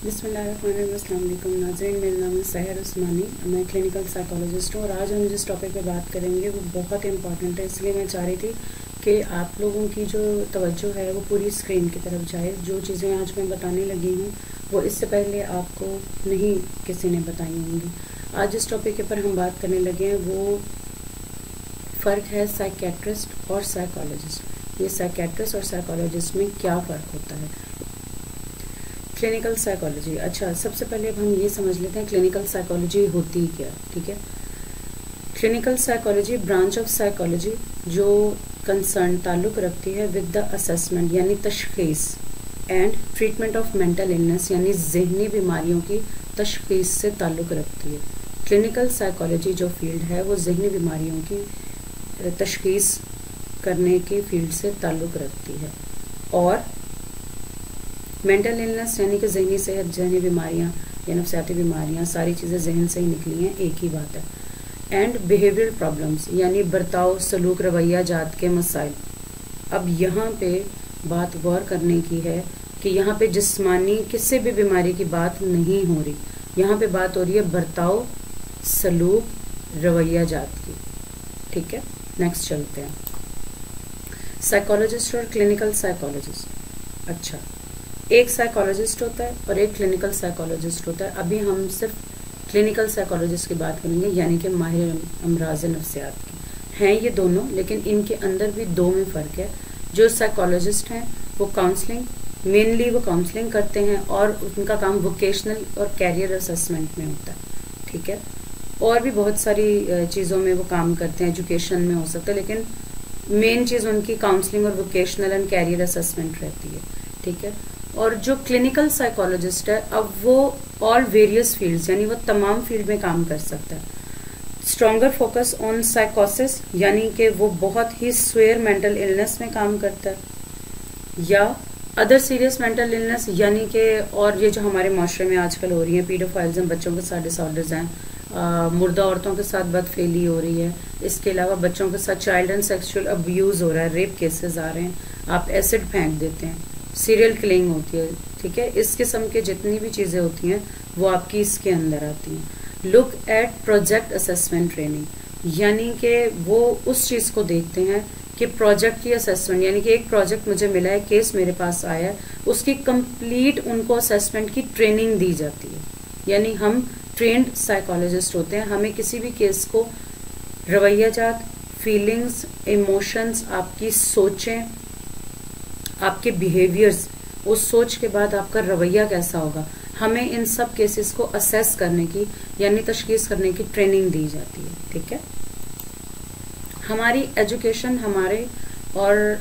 बिस्मिल्लाहिर्रहमानिर्रहीम। नाज़रीन, मेरा नाम है सहर उस्मानी। मैं क्लिनिकल साइकोलॉजिस्ट हूँ और आज हम जिस टॉपिक पे बात करेंगे वो बहुत इंपॉर्टेंट है, इसलिए मैं चाह रही थी कि आप लोगों की जो तवज्जो है वो पूरी स्क्रीन की तरफ जाए। जो चीज़ें आज मैं बताने लगी हूँ वो इससे पहले आपको नहीं किसी ने बताई होंगी। आज जिस टॉपिक के ऊपर हम बात करने लगे हैं वो फ़र्क है साइकेट्रिस्ट और साइकोलॉजिस्ट। ये साइकेट्रिस्ट और साइकोलॉजिस्ट में क्या फ़र्क होता है। क्लिनिकल साइकोलॉजी, अच्छा सबसे पहले अब हम ये समझ लेते हैं क्लिनिकल साइकोलॉजी होती क्या। ठीक है, clinical psychology branch of psychology जो कंसर्न ताल्लुक़ रखती है विद द असेसमेंट यानी तशख़ीस and treatment of mental illness यानी जहनी बीमारियों की तशख़ीस से ताल्लुक़ रखती है। क्लिनिकल साइकोलॉजी जो फील्ड है वो जहनी बीमारियों की तशख़ीस करने की फील्ड से ताल्लुक़ रखती है। और मेंटल इलनेस यानी कि जहनी सेहत, जहनी बीमारियां या नफ्सियाती बीमारियां, सारी चीज़ें जहन से ही निकली हैं, एक ही बात है। एंड बिहेवियर प्रॉब्लम्स यानी बर्ताव, सलूक, रवैया जात के मसाइल। अब यहाँ पे बात गौर करने की है कि यहाँ पे जिस्मानी किसी भी बीमारी की बात नहीं हो रही, यहाँ पे बात हो रही है बर्ताव, सलूक, रवैया जात की। ठीक है, नेक्स्ट चलते हैं। साइकोलॉजिस्ट और क्लिनिकल साइकोलॉजिस्ट, अच्छा एक साइकोलॉजिस्ट होता है और एक क्लिनिकल साइकोलॉजिस्ट होता है। अभी हम सिर्फ क्लिनिकल साइकोलॉजिस्ट की बात करेंगे यानी कि माहिर अमराज नफ्सियात की। हैं ये दोनों, लेकिन इनके अंदर भी दो में फ़र्क है। जो साइकोलॉजिस्ट हैं वो काउंसलिंग, मेनली वो काउंसलिंग करते हैं और उनका काम वोकेशनल और कैरियर असेसमेंट में होता है। ठीक है, और भी बहुत सारी चीज़ों में वो काम करते हैं, एजुकेशन में हो सकता है, लेकिन मेन चीज़ उनकी काउंसलिंग और वोकेशनल एंड कैरियर असेसमेंट रहती है। ठीक है, और जो क्लिनिकल साइकोलॉजिस्ट है अब वो ऑल वेरियस फील्ड्स यानी वो तमाम फील्ड में काम कर सकता है। स्ट्रॉन्गर फोकस ऑन साइकोसिस यानी कि वो बहुत ही स्वेयर मेंटल इलनेस में काम करता है, या अदर सीरियस मेंटल इलनेस यानी कि और ये जो हमारे माशरे में आजकल हो रही है, पीडोफाइल्स हैं, बच्चों के साथ डिसऑर्डर्स हैं, मुर्दा औरतों के साथ बदफेली हो रही है, इसके अलावा बच्चों के साथ चाइल्ड एंड सेक्सुअल अब्यूज़ हो रहा है, रेप केसेस आ रहे हैं, आप एसिड फेंक देते हैं, सीरियल किलिंग होती है। ठीक है, इस किस्म के जितनी भी चीज़ें होती हैं वो आपकी इसके अंदर आती हैं। Look at project assessment training यानी कि वो उस चीज़ को देखते हैं कि प्रोजेक्ट की असेसमेंट यानी कि एक प्रोजेक्ट मुझे मिला है, केस मेरे पास आया है, उसकी कंप्लीट उनको असेसमेंट की ट्रेनिंग दी जाती है। यानी हम ट्रेंड साइकोलॉजिस्ट होते हैं, हमें किसी भी केस को रवैयाजात, फीलिंग्स, इमोशंस, आपकी सोचें, आपके बिहेवियर्स, उस सोच के बाद आपका रवैया कैसा होगा, हमें इन सब केसेस को असेस करने की यानी तशखीस करने की ट्रेनिंग दी जाती है। ठीक है, हमारी एजुकेशन हमारे और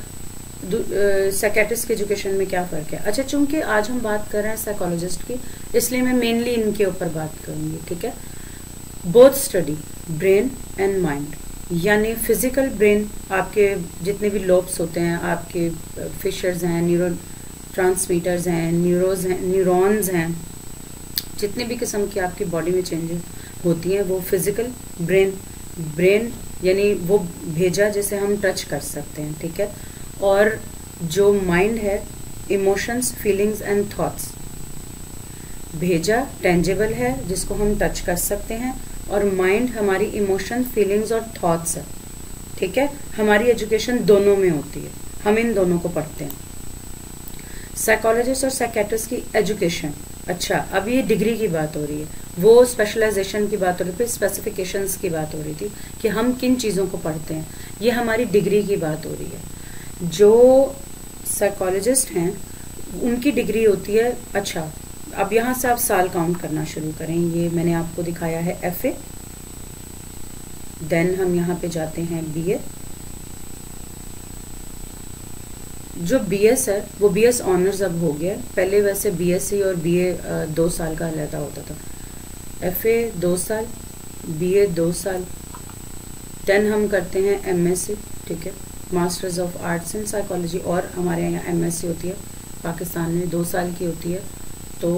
साइकेट्रिस्ट के एजुकेशन में क्या फ़र्क है। अच्छा, चूंकि आज हम बात कर रहे हैं साइकोलॉजिस्ट की, इसलिए मैं मेनली इनके ऊपर बात करूंगी। ठीक है, both study brain and mind यानी फिजिकल ब्रेन, आपके जितने भी लोब्स होते हैं, आपके फिशर्स हैं, न्यूरो ट्रांसमीटर्स हैं, न्यूरॉन्स हैं, जितने भी किस्म की आपकी बॉडी में चेंजेस होती हैं वो फिजिकल ब्रेन यानी वो भेजा जिसे हम टच कर सकते हैं। ठीक है, और जो माइंड है, इमोशंस, फीलिंग्स एंड थॉट्स, भेजा टेंजिबल है जिसको हम टच कर सकते हैं, और माइंड हमारी इमोशन, फीलिंग्स और थॉट्स है। ठीक है, हमारी एजुकेशन दोनों में होती है, हम इन दोनों को पढ़ते हैं। साइकोलॉजिस्ट और साइकेट्रिस्ट की एजुकेशन, अच्छा अब ये डिग्री की बात हो रही है, वो स्पेशलाइजेशन की बात हो रही थी, स्पेसिफिकेशंस की बात हो रही थी कि हम किन चीज़ों को पढ़ते हैं, ये हमारी डिग्री की बात हो रही है। जो साइकोलॉजिस्ट हैं उनकी डिग्री होती है, अच्छा अब यहाँ से आप साल काउंट करना शुरू करें। ये मैंने आपको दिखाया है FA, देन हम यहाँ पे जाते हैं BA। जो BS है वो BS ऑनर्स अब हो गया, पहले वैसे BSc और BA 2 साल का अलहदा होता था। FA 2 साल, BA 2 साल, देन हम करते हैं MSc। ठीक है, masters of arts in psychology, और हमारे यहाँ MSc होती है, पाकिस्तान में 2 साल की होती है। तो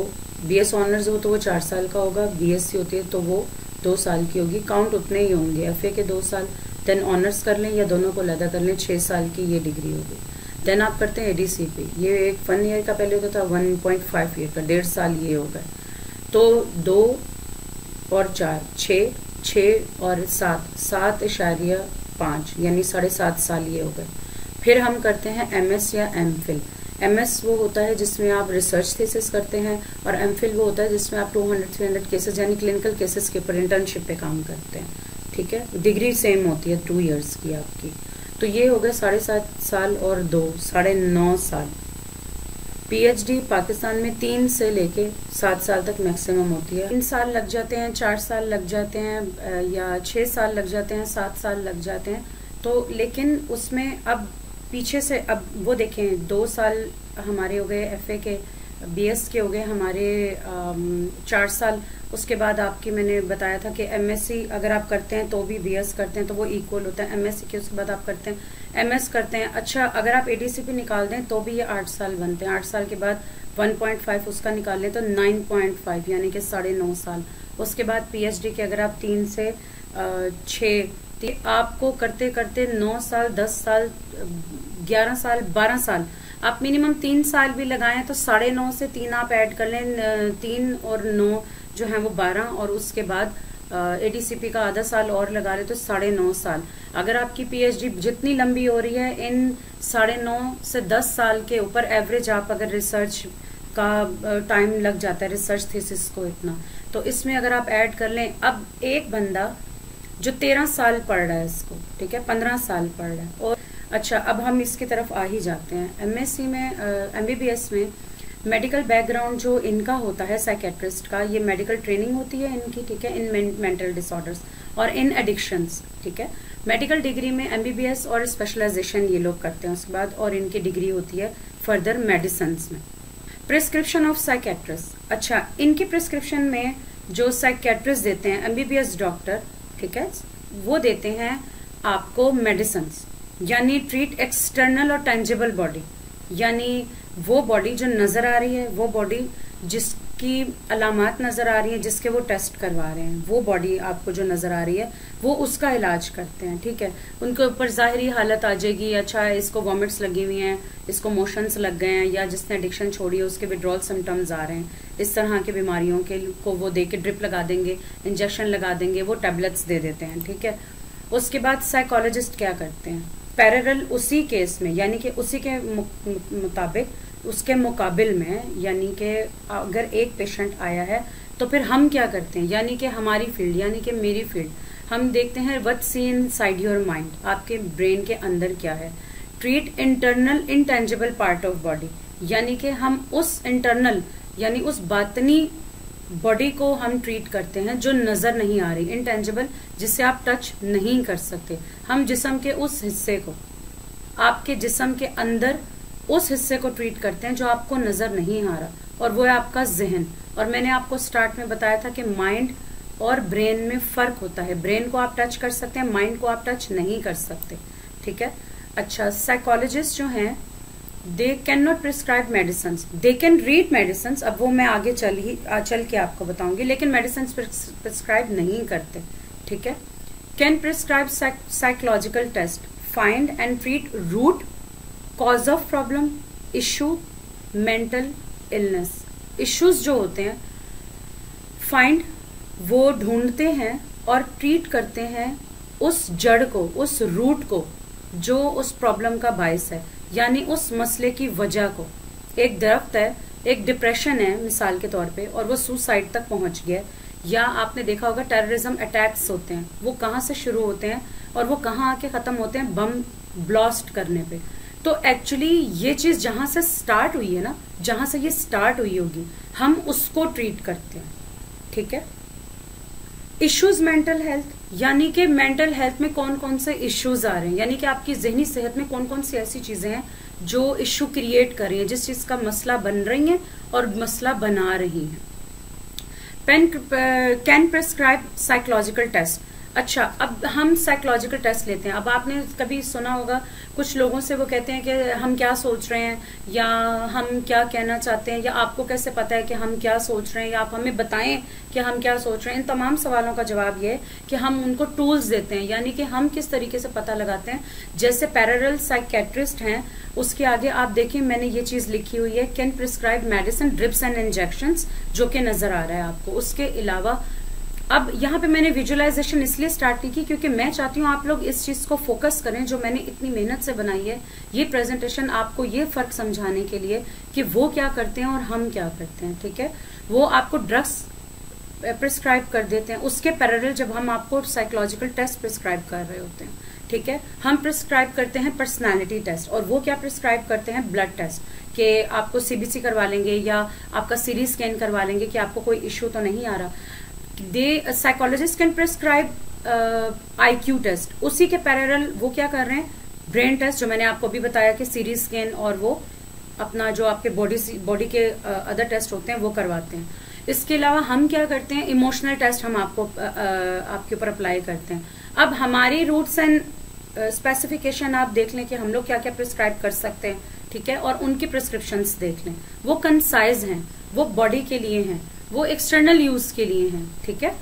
BS ऑनर्स हो तो वो 4 साल का होगा, BSc होती है तो वो 2 साल की होगी, काउंट उतने ही होंगे। FA के 2 साल, देन ऑनर्स कर लें या दोनों को अलहदा कर लें, 6 साल की ये डिग्री होगी। देन आप करते हैं एडीसीपी, ये एक 1 ईयर का पहले होता था, 1.5 ईयर का, 1.5 साल ये हो गए। तो 2 और 4 6, 6 और 7 7.5 यानी 7.5 साल ये हो गए। फिर हम करते हैं एमएस या एमफिल। एमएस वो होता है जिसमें आप रिसर्च थीसिस करते हैं, और एमफिल वो होता है जिसमें आप 200-300 केसेस यानी क्लिनिकल केसेस के ऊपर इंटर्नशिप पे काम करते हैं। ठीक है, डिग्री सेम होती है 2 इयर्स की आपकी। तो ये हो गए 7.5 साल और 2 9.5 साल। पीएचडी पाकिस्तान में 3 से लेके 7 साल तक मैक्सिमम होती है। 3 साल लग जाते हैं, 4 साल लग जाते हैं, या 6 साल लग जाते हैं, 7 साल लग जाते हैं। तो लेकिन उसमें अब पीछे से अब वो देखें, 2 साल हमारे हो गए एफए के, बीएस के हो गए हमारे 4 साल। उसके बाद आपकी मैंने बताया था कि एमएससी अगर आप करते हैं तो भी बीएस करते हैं तो वो इक्वल होता है एमएससी के। उसके बाद आप करते हैं एमएस करते हैं। अच्छा, अगर आप एडीसीपी निकाल दें तो भी ये 8 साल बनते हैं। 8 साल के बाद 1.5 उसका निकाल लें तो 9.5 यानी कि 9.5 साल। उसके बाद पीएचडी के अगर आप 3 से 6, आपको करते करते 9 साल, 10 साल, 11 साल, 12 साल, आप मिनिमम 3 साल भी लगाएं तो 9.5 से 3 आप ऐड कर लें, 3 और 9 जो है वो 12, और उसके बाद एडीसीपी का आधा साल और लगा ले तो 9.5 साल। अगर आपकी पीएचडी जितनी लंबी हो रही है, इन 9.5 से 10 साल के ऊपर एवरेज आप अगर रिसर्च का टाइम लग जाता है रिसर्च थीसिस को इतना, तो इसमें अगर आप ऐड कर लें, अब एक बंदा जो 13 साल पढ़ रहा है इसको, ठीक है, 15 साल पढ़ रहा है। और अच्छा, अब हम इसकी तरफ आ ही जाते हैं। एमएससी में, एमबीबीएस में मेडिकल बैकग्राउंड जो इनका होता है साइकेट्रिस्ट का, ये मेडिकल ट्रेनिंग होती है इनकी, ठीक है, इन मेंटल डिसऑर्डर्स और इन एडिक्शंस। ठीक है, मेडिकल डिग्री में एमबीबीएस और स्पेशलाइजेशन ये लोग करते हैं उसके बाद, और इनकी डिग्री होती है फर्दर मेडिसिन में। प्रिस्क्रिप्शन ऑफ साइकेट्रिस्ट, अच्छा, इनकी प्रिस्क्रिप्शन में जो साइकेट्रिस्ट देते हैं एमबीबीएस डॉक्टर, ठीक है, वो देते हैं आपको मेडिसिन, यानी ट्रीट एक्सटर्नल और टेंजिबल बॉडी, यानी वो बॉडी जो नजर आ रही है, वो बॉडी जिसकी अलामात नजर आ रही है, जिसके वो टेस्ट करवा रहे हैं, वो बॉडी आपको जो नजर आ रही है वो उसका इलाज करते हैं। ठीक है, उनके ऊपर जाहिरी हालत आ जाएगी, अच्छा इसको वॉमिट्स लगी हुई हैं, इसको मोशंस लग गए हैं, या जिसने एडिक्शन छोड़ी है उसके विड्रॉल सिम्टम्स आ रहे हैं, इस तरह के बीमारियों के को वो दे के ड्रिप लगा देंगे, इंजेक्शन लगा देंगे, वो टैबलेट्स दे देते हैं। ठीक है, उसके बाद साइकोलॉजिस्ट क्या करते हैं, पैरेलल उसी केस में, यानी कि उसी के मुताबिक, उसके मुकाबिल में, यानी कि अगर एक पेशेंट आया है तो फिर हम क्या करते हैं, यानी कि हमारी फील्ड, यानी कि मेरी फील्ड, हम देखते हैं what see inside your mind, आपके ब्रेन के अंदर क्या है। Treat internal intangible part of body, यानी कि हम उस इंटरनल यानी उस बातनी बॉडी को हम ट्रीट करते हैं जो नजर नहीं आ रही, इंटेंजिबल, जिसे आप टच नहीं कर सकते। हम जिस्म के उस हिस्से को, आपके जिस्म के अंदर उस हिस्से को ट्रीट करते हैं जो आपको नजर नहीं आ रहा, और वो है आपका जहन। और मैंने आपको स्टार्ट में बताया था कि माइंड और ब्रेन में फर्क होता है, ब्रेन को आप टच कर सकते हैं, माइंड को आप टच नहीं कर सकते। ठीक है, अच्छा, साइकोलॉजिस्ट जो हैं, they can not prescribe medicine, they can read medicine, अब वो मैं आगे चल के आपको बताऊंगी, लेकिन मेडिसिन प्रिस्क्राइब नहीं करते। ठीक है, can prescribe psychological test, find and treat root cause of problem, issue, mental illness. Issues जो होते हैं, फाइंड, वो ढूंढते हैं और ट्रीट करते हैं उस जड़ को, उस रूट को जो उस प्रॉब्लम का बायस है, यानी उस मसले की वजह को। एक दरख्त है, एक डिप्रेशन है मिसाल के तौर पे, और वो सुसाइड तक पहुंच गया, या आपने देखा होगा टेररिज्म अटैक्स होते हैं, वो कहाँ से शुरू होते हैं और वो कहाँ आके खत्म होते हैं, बम ब्लास्ट करने पे। तो एक्चुअली ये चीज जहां से स्टार्ट हुई है ना, जहां से ये स्टार्ट हुई होगी, हम उसको ट्रीट करते हैं। ठीक है, इश्यूज मेंटल हेल्थ, यानी कि मेंटल हेल्थ में कौन कौन से इश्यूज आ रहे हैं, यानी कि आपकी जहनी सेहत में कौन कौन सी ऐसी चीजें हैं जो इश्यू क्रिएट कर रही है, जिस चीज का मसला बन रही है और मसला बना रही है। कैन प्रिस्क्राइब साइकोलॉजिकल टेस्ट, अच्छा, अब हम साइकोलॉजिकल टेस्ट लेते हैं। अब आपने कभी सुना होगा कुछ लोगों से, वो कहते हैं कि हम क्या सोच रहे हैं, या हम क्या कहना चाहते हैं, या आपको कैसे पता है कि हम क्या सोच रहे हैं, या आप हमें बताएं कि हम क्या सोच रहे हैं। इन तमाम सवालों का जवाब ये है कि हम उनको टूल्स देते हैं, यानी कि हम किस तरीके से पता लगाते हैं। जैसे पैरेलल साइकेट्रिस्ट हैं, उसके आगे आप देखिए मैंने ये चीज लिखी हुई है, can prescribe medicine drips and injections, जो कि नजर आ रहा है आपको। उसके अलावा अब यहाँ पे मैंने विजुअलाइजेशन इसलिए स्टार्ट की क्योंकि मैं चाहती हूँ आप लोग इस चीज को फोकस करें जो मैंने इतनी मेहनत से बनाई है, ये प्रेजेंटेशन आपको ये फर्क समझाने के लिए कि वो क्या करते हैं और हम क्या करते हैं। ठीक है, वो आपको ड्रग्स प्रिस्क्राइब कर देते हैं, उसके पैरेलल जब हम आपको साइकोलॉजिकल टेस्ट प्रिस्क्राइब कर रहे होते हैं। ठीक है, हम प्रिस्क्राइब करते हैं पर्सनालिटी टेस्ट, और वो क्या प्रिस्क्राइब करते हैं, ब्लड टेस्ट, कि आपको सीबीसी करवा लेंगे या आपका सीरी स्कैन करवा लेंगे कि आपको कोई इश्यू तो नहीं आ रहा। The psychologist can prescribe IQ test, उसी के पैरेलल वो क्या कर रहे हैं, ब्रेन टेस्ट, जो मैंने आपको अभी बताया कि सीरी स्कैन और वो अपना जो आपके बॉडी के अदर टेस्ट होते हैं वो करवाते हैं। इसके अलावा हम क्या करते हैं, इमोशनल टेस्ट हम आपको आपके ऊपर अप्लाई करते हैं। अब हमारी रूट्स एंड स्पेसिफिकेशन आप देख लें कि हम लोग क्या क्या प्रिस्क्राइब कर सकते हैं। ठीक है, और उनकी प्रिस्क्रिप्शंस देख लें, वो कंसाइज हैं, वो बॉडी के लिए हैं, वो एक्सटर्नल यूज के लिए हैं। ठीक है,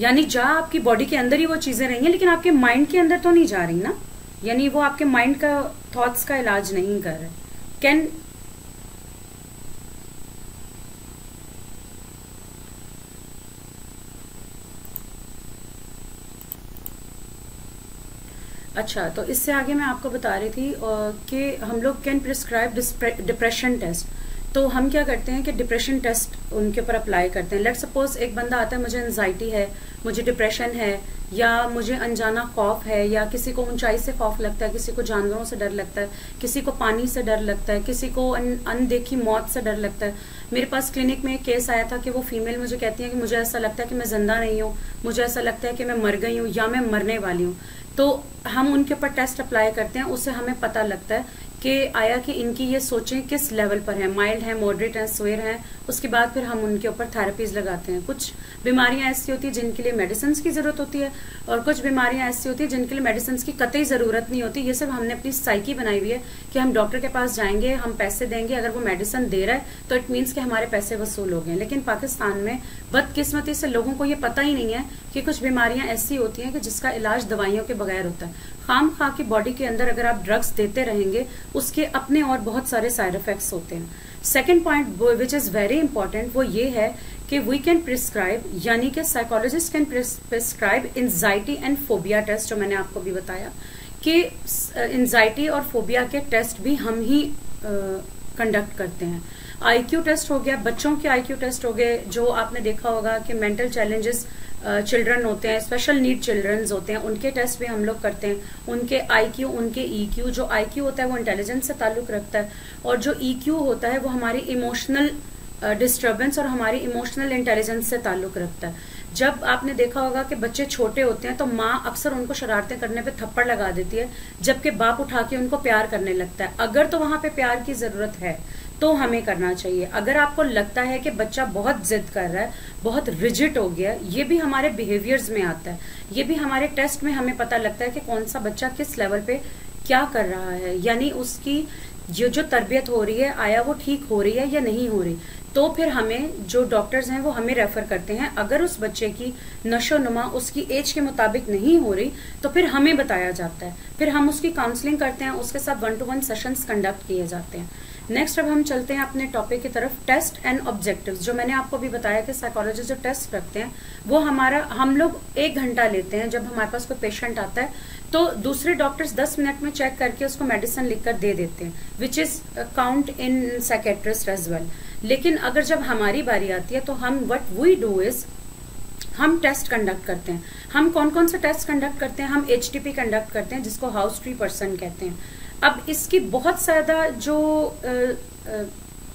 यानी जहां आपकी बॉडी के अंदर ही वो चीजें रही हैं, लेकिन आपके माइंड के अंदर तो नहीं जा रही ना, यानी वो आपके माइंड का थॉट्स का इलाज नहीं कर रहे। कैन अच्छा, तो इससे आगे मैं आपको बता रही थी कि हम लोग कैन प्रिस्क्राइब डिप्रेशन टेस्ट। तो हम क्या करते हैं कि डिप्रेशन टेस्ट उनके ऊपर अप्लाई करते हैं। लेट सपोज एक बंदा आता है, मुझे एंजाइटी है, मुझे डिप्रेशन है, या मुझे अनजाना खौफ है, या किसी को ऊंचाई से खौफ लगता है, किसी को जानवरों से डर लगता है, किसी को पानी से डर लगता है, किसी को अनदेखी मौत से डर लगता है। मेरे पास क्लिनिक में एक केस आया था कि वो फीमेल मुझे कहती है कि मुझे ऐसा लगता है कि मैं जिंदा नहीं हूँ, मुझे ऐसा लगता है कि मैं मर गई हूँ या मैं मरने वाली हूँ। तो हम उनके ऊपर टेस्ट अप्लाई करते हैं, उससे हमें पता लगता है कि आया कि इनकी ये सोचें किस लेवल पर है, माइल्ड है, मॉडरेट है, स्वेयर है। उसके बाद फिर हम उनके ऊपर थेरेपीज लगाते हैं। कुछ बीमारियां ऐसी होती है जिनके लिए मेडिसिन की जरूरत होती है, और कुछ बीमारियां ऐसी होती है जिनके लिए मेडिसिन की कतई जरूरत नहीं होती। ये सब हमने अपनी साइकी बनाई हुई है कि हम डॉक्टर के पास जाएंगे, हम पैसे देंगे, अगर वो मेडिसिन दे रहा है तो इट मीन्स कि हमारे पैसे वसूल हो गए। लेकिन पाकिस्तान में बदकिस्मती से लोगों को ये पता ही नहीं है कि कुछ बीमारियां ऐसी होती हैं कि जिसका इलाज दवाइयों के बगैर होता है। खाम खा की बॉडी के अंदर अगर आप ड्रग्स देते रहेंगे, उसके अपने और बहुत सारे साइड इफेक्ट्स होते हैं। Second point which is very important, वो ये है कि वी कैन प्रिस्क्राइब, यानी कि psychologist can prescribe anxiety and phobia test, जो मैंने आपको भी बताया कि एंजाइटी और फोबिया के टेस्ट भी हम ही कंडक्ट करते हैं। आईक्यू टेस्ट हो गया, बच्चों के आईक्यू टेस्ट हो गए, जो आपने देखा होगा कि मेंटल चैलेंजेस चिल्ड्रन होते हैं, स्पेशल नीड चिल्ड्रंस होते हैं, उनके टेस्ट भी हम लोग करते हैं। उनके आईक्यू, उनके ईक्यू, जो आईक्यू होता है वो इंटेलिजेंस से ताल्लुक रखता है, और जो ईक्यू होता है वो हमारी इमोशनल डिस्टर्बेंस और हमारी इमोशनल इंटेलिजेंस से ताल्लुक रखता है। जब आपने देखा होगा कि बच्चे छोटे होते हैं तो माँ अक्सर उनको शरारतें करने पे थप्पड़ लगा देती है, जबकि बाप उठा के उनको प्यार करने लगता है। अगर तो वहां पे प्यार की जरूरत है तो हमें करना चाहिए। अगर आपको लगता है कि बच्चा बहुत जिद कर रहा है, बहुत रिजिड हो गया, ये भी हमारे बिहेवियर्स में आता है, ये भी हमारे टेस्ट में हमें पता लगता है कि कौन सा बच्चा किस लेवल पे क्या कर रहा है, यानी उसकी जो तरबियत हो रही है, आया वो ठीक हो रही है या नहीं हो रही। तो फिर हमें जो डॉक्टर्स हैं वो हमें रेफर करते हैं। अगर उस बच्चे की नशो नुमा उसकी एज के मुताबिक नहीं हो रही तो फिर हमें बताया जाता है, फिर हम उसकी काउंसलिंग करते हैं, उसके साथ 1-to-1 सेशंस कंडक्ट किए जाते हैं। नेक्स्ट अब हम चलते हैं अपने टॉपिक की तरफ, टेस्ट एंड ऑब्जेक्टिव्स। जो मैंने आपको भी बताया कि साइकोलॉजिस्ट जो टेस्ट रखते हैं वो हम लोग 1 घंटा लेते हैं। जब हमारे पास कोई पेशेंट आता है तो दूसरे डॉक्टर्स 10 मिनट में चेक करके उसको मेडिसिन लिखकर दे देते हैं, which is count in psychiatrist as well. लेकिन अगर जब हमारी बारी आती है तो हम व्हाट वी डू इज हम टेस्ट कंडक्ट करते हैं। हम कौन कौन से टेस्ट कंडक्ट करते हैं, हम HTP कंडक्ट करते हैं, जिसको हाउस ट्री पर्सन कहते हैं। अब इसकी बहुत ज्यादा जो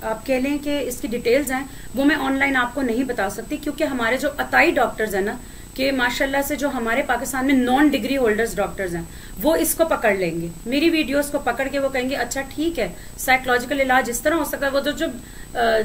आप कह लें कि इसकी डिटेल्स हैं वो मैं ऑनलाइन आपको नहीं बता सकती, क्योंकि हमारे जो अताई डॉक्टर्स हैं ना, कि माशाल्लाह से जो हमारे पाकिस्तान में नॉन डिग्री होल्डर्स डॉक्टर्स हैं वो इसको पकड़ लेंगे, मेरी वीडियोस को पकड़ के वो कहेंगे अच्छा ठीक है साइकोलॉजिकल इलाज इस तरह हो सकता है। वो तो जो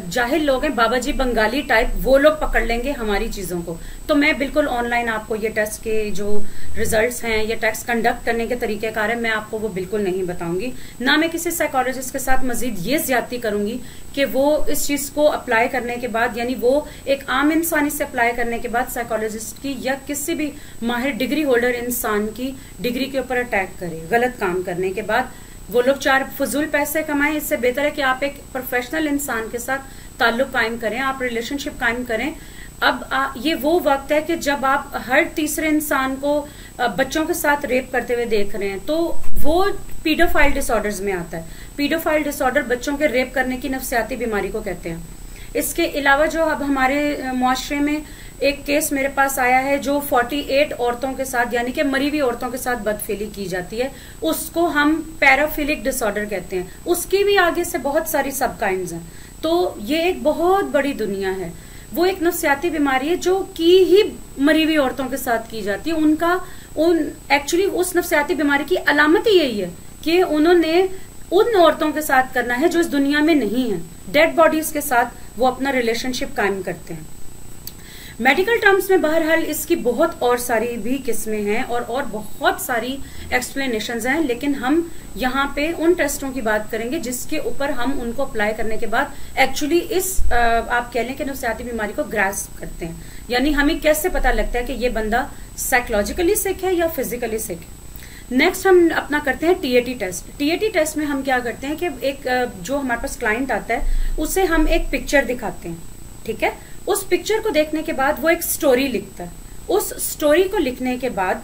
जाहिल लोग हैं बाबा जी बंगाली टाइप, वो लोग पकड़ लेंगे हमारी चीजों को। तो मैं बिल्कुल ऑनलाइन आपको ये टेस्ट के जो रिजल्ट्स हैं, ये टेस्ट कंडक्ट करने के तरीकेकार है, मैं आपको वो बिल्कुल नहीं बताऊंगी। ना मैं किसी साइकोलॉजिस्ट के साथ मजीद ये ज्यादती करूंगी कि वो इस चीज को अप्लाई करने के बाद, यानी वो एक आम इंसान से अप्लाई करने के बाद साइकोलॉजिस्ट की या किसी भी माहिर डिग्री होल्डर इंसान की डिग्री के ऊपर अटैक करे। गलत काम करने के बाद वो लोग चार फजूल पैसे कमाएं, इससे बेहतर है कि आप एक प्रोफेशनल इंसान के साथ ताल्लुक कायम करें, आप रिलेशनशिप कायम करें। अब ये वो वक्त है कि जब आप हर तीसरे इंसान को बच्चों के साथ रेप करते हुए देख रहे हैं, तो वो पीडोफाइल डिसऑर्डर्स में आता है। पीडोफाइल डिसऑर्डर बच्चों के रेप करने की नफ्सियाती बीमारी को कहते हैं। इसके अलावा जो अब हमारे मुआशरे में एक केस मेरे पास आया है जो 48 औरतों के साथ, यानी कि मरी हुई औरतों के साथ बदफेली की जाती है, उसको हम पैराफिलिक डिसऑर्डर कहते हैं। उसकी भी आगे से बहुत सारी सब काइंड्स हैं। तो ये एक बहुत बड़ी दुनिया है। वो एक नफ्सियाती बीमारी है जो की ही मरी हुई औरतों के साथ की जाती है। एक्चुअली उस नफ्सियाती बीमारी की अलामत ही यही है कि उन्होंने उन औरतों के साथ करना है जो इस दुनिया में नहीं है। डेड बॉडीज के साथ वो अपना रिलेशनशिप कायम करते हैं। मेडिकल टर्म्स में बहरहाल इसकी बहुत और सारी भी किस्में हैं और बहुत सारी एक्सप्लेनेशंस हैं, लेकिन हम यहाँ पे उन टेस्टों की बात करेंगे जिसके ऊपर हम उनको अप्लाई करने के बाद एक्चुअली इस आप कह लें कि नफ्सियाती बीमारी को ग्रास्प करते हैं। यानी हमें कैसे पता लगता है कि ये बंदा साइकोलॉजिकली सिक है या फिजिकली सिक है। नेक्स्ट हम अपना करते हैं टीएटी टेस्ट। टीएटी टेस्ट में हम क्या करते हैं कि एक जो हमारे पास क्लाइंट आता है उसे हम एक पिक्चर दिखाते हैं, ठीक है। उस पिक्चर को देखने के बाद वो एक स्टोरी लिखता है। उस स्टोरी को लिखने के बाद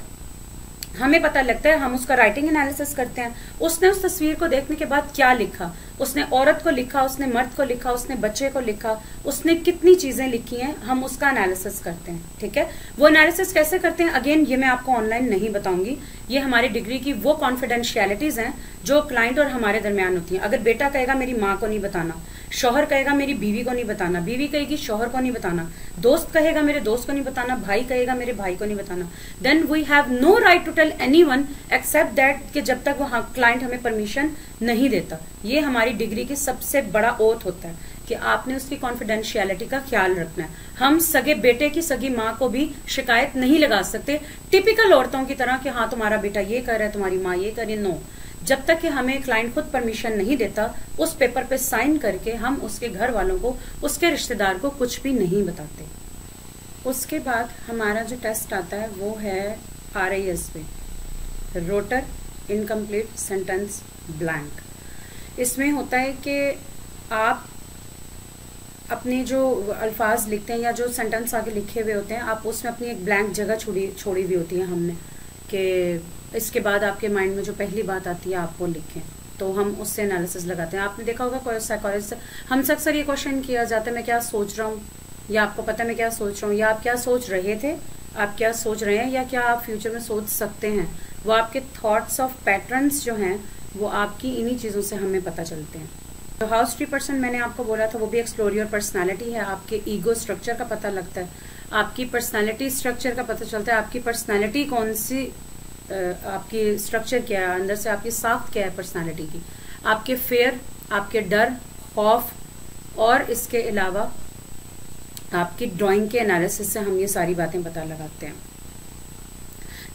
हमें पता लगता है, हम उसका राइटिंग एनालिसिस करते हैं। उसने उस तस्वीर को देखने के बाद क्या लिखा, उसने औरत को लिखा, उसने मर्द को लिखा, उसने बच्चे को लिखा, उसने कितनी चीजें लिखी हैं, हम उसका एनालिसिस करते हैं, ठीक है। वो एनालिसिस कैसे करते हैं, अगेन ये मैं आपको ऑनलाइन नहीं बताऊंगी। ये हमारी डिग्री की वो कॉन्फिडेंशियलिटीज हैं जो क्लाइंट और हमारे दरमियान होती हैं। अगर बेटा कहेगा मेरी माँ को नहीं बताना, शौहर कहेगा मेरी बीवी को नहीं बताना, बीवी कहेगी शौहर को नहीं बताना, दोस्त कहेगा मेरे दोस्त को नहीं बताना, भाई कहेगा मेरे भाई को नहीं बताना, then we have no right to tell anyone except that कि जब तक वो क्लाइंट हमें परमिशन नहीं देता। ये हमारी डिग्री की सबसे बड़ा ओथ होता है कि आपने उसकी कॉन्फिडेंशियलिटी का ख्याल रखना है। हम सगे बेटे की सगी माँ को भी शिकायत नहीं लगा सकते टिपिकल औरतों की तरह कि हाँ तुम्हारा बेटा ये कर रहा है, तुम्हारी माँ ये कर रही है। नो, जब तक कि हमें क्लाइंट खुद परमिशन नहीं देता, उस पेपर पे साइन करके हम उसके घर वालों को, उसके रिश्तेदार को कुछ भी नहीं बताते। उसके बाद हमारा जो टेस्ट आता है वो है RISP, rotor incomplete sentence blank. इसमें होता है कि आप अपने जो अल्फाज लिखते हैं या जो सेंटेंस आगे लिखे हुए होते हैं, आप उसमें अपनी एक ब्लैंक जगह छोड़ी हुई होती है हमने, कि इसके बाद आपके माइंड में जो पहली बात आती है आप वो लिखें। तो हम उससे एनालिसिस लगाते हैं। आपने देखा होगा कोई साइकोलॉजिस्ट हमसे अक्सर ये क्वेश्चन किया जाता है मैं क्या सोच रहा हूँ, या आपको पता है मैं क्या सोच रहा हूँ, या आप क्या सोच रहे थे, आप क्या सोच रहे हैं, या क्या आप फ्यूचर में सोच सकते हैं। वो आपके थॉट्स ऑफ पैटर्न्स जो हैं वो आपकी इन्हीं चीज़ों से हमें पता चलते हैं। तो हाउस 3% मैंने आपको बोला था वो भी एक्सप्लोर योर पर्सनालिटी है। आपके ईगो स्ट्रक्चर का पता लगता है, आपकी पर्सनालिटी स्ट्रक्चर का पता चलता है, आपकी पर्सनालिटी कौन सी, आपकी स्ट्रक्चर क्या है, अंदर से आपकी साख्त क्या है पर्सनालिटी की, आपके फेयर, आपके डर, खौफ, और इसके अलावा आपकी ड्राइंग के एनालिसिस से हम ये सारी बातें पता लगाते हैं।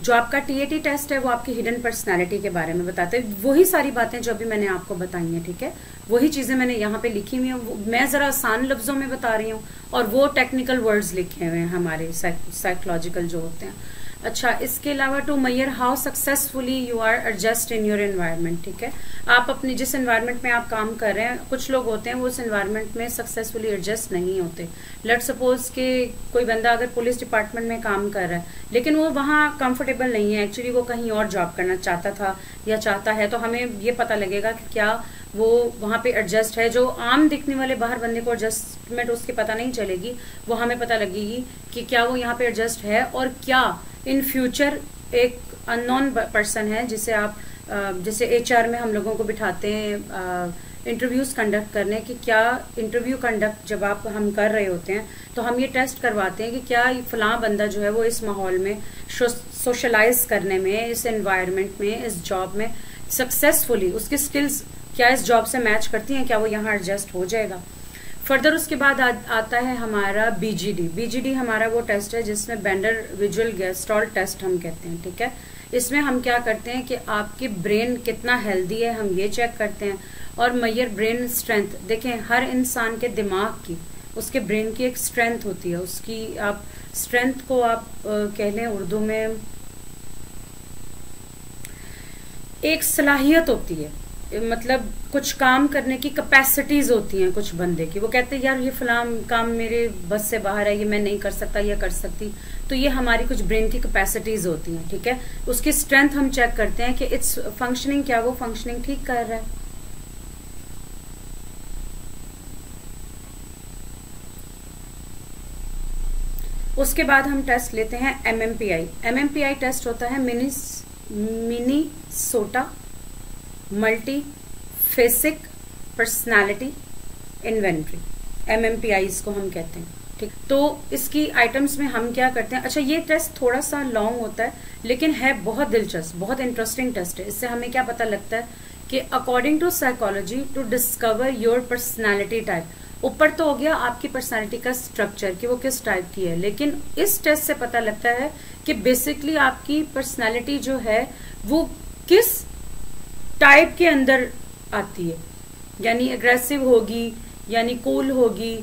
जो आपका TAT टेस्ट है वो आपकी हिडन पर्सनालिटी के बारे में बताते हैं। वही सारी बातें जो अभी मैंने आपको बताई हैं, ठीक है, वही चीजें मैंने यहाँ पे लिखी हुई हैं। मैं जरा आसान लफ्जों में बता रही हूँ और वो टेक्निकल वर्ड्स लिखे हुए हैं हमारे साइकोलॉजिकल जो होते हैं। अच्छा, इसके अलावा to measure how successfully you are adjust in your environment, ठीक है। आप अपने जिस एनवायरनमेंट में आप काम कर रहे हैं, कुछ लोग होते हैं वो उस एनवायरनमेंट में सक्सेसफुली एडजस्ट नहीं होते। लेट सपोज कि कोई बंदा अगर पुलिस डिपार्टमेंट में काम कर रहा है लेकिन वो वहाँ कंफर्टेबल नहीं है, एक्चुअली वो कहीं और जॉब करना चाहता था या चाहता है, तो हमें ये पता लगेगा कि क्या वो वहाँ पे एडजस्ट है। जो आम दिखने वाले बाहर बंदे को एडजस्टमेंट उसकी पता नहीं चलेगी, वो हमें पता लगेगी कि क्या वो यहाँ पे एडजस्ट है, और क्या इन फ्यूचर एक अननोन पर्सन है जिसे आप जैसे HR में हम लोगों को बिठाते हैं इंटरव्यूज कंडक्ट करने कि क्या इंटरव्यू कंडक्ट जब हम कर रहे होते हैं तो हम ये टेस्ट करवाते हैं कि क्या फलां बंदा जो है वो इस माहौल में सोशलाइज करने में, इस एनवायरनमेंट में, इस जॉब में सक्सेसफुली उसकी स्किल्स क्या इस जॉब से मैच करती हैं, क्या वो यहाँ एडजस्ट हो जाएगा। फर्दर उसके बाद आता है हमारा BGD हमारा वो टेस्ट है जिसमें बेंडर विजुअल गेस्टॉल्ट टेस्ट हम कहते हैं, ठीक है। इसमें हम क्या करते हैं कि आपकी ब्रेन कितना हेल्दी है हम ये चेक करते हैं, और मैयर ब्रेन स्ट्रेंथ, देखें हर इंसान के दिमाग की, उसके ब्रेन की एक स्ट्रेंथ होती है, उसकी आप स्ट्रेंथ को आप कह लें उर्दू में एक सलाहियत होती है, मतलब कुछ काम करने की कैपेसिटीज होती हैं कुछ बंदे की। वो कहते हैं यार ये फलां काम मेरे बस से बाहर है, ये मैं नहीं कर सकता या कर सकती, तो ये हमारी कुछ ब्रेन की कैपेसिटीज होती हैं, ठीक है। उसकी स्ट्रेंथ हम चेक करते हैं कि इट्स फंक्शनिंग, क्या वो फंक्शनिंग ठीक कर रहा है। उसके बाद हम टेस्ट लेते हैं MMPI टेस्ट होता है Minnesota multi phasic personality inventory, MMPI इसको हम कहते हैं, ठीक। तो इसकी आइटम्स में हम क्या करते हैं, अच्छा ये टेस्ट थोड़ा सा लॉन्ग होता है लेकिन है बहुत दिलचस्प, बहुत इंटरेस्टिंग टेस्ट है। इससे हमें क्या पता लगता है कि according to psychology to discover your personality type, ऊपर तो हो गया आपकी पर्सनालिटी का स्ट्रक्चर कि वो किस टाइप की है, लेकिन इस टेस्ट से पता लगता है कि बेसिकली आपकी पर्सनालिटी जो है वो किस टाइप के अंदर आती है, यानी एग्रेसिव होगी, यानी कूल होगी,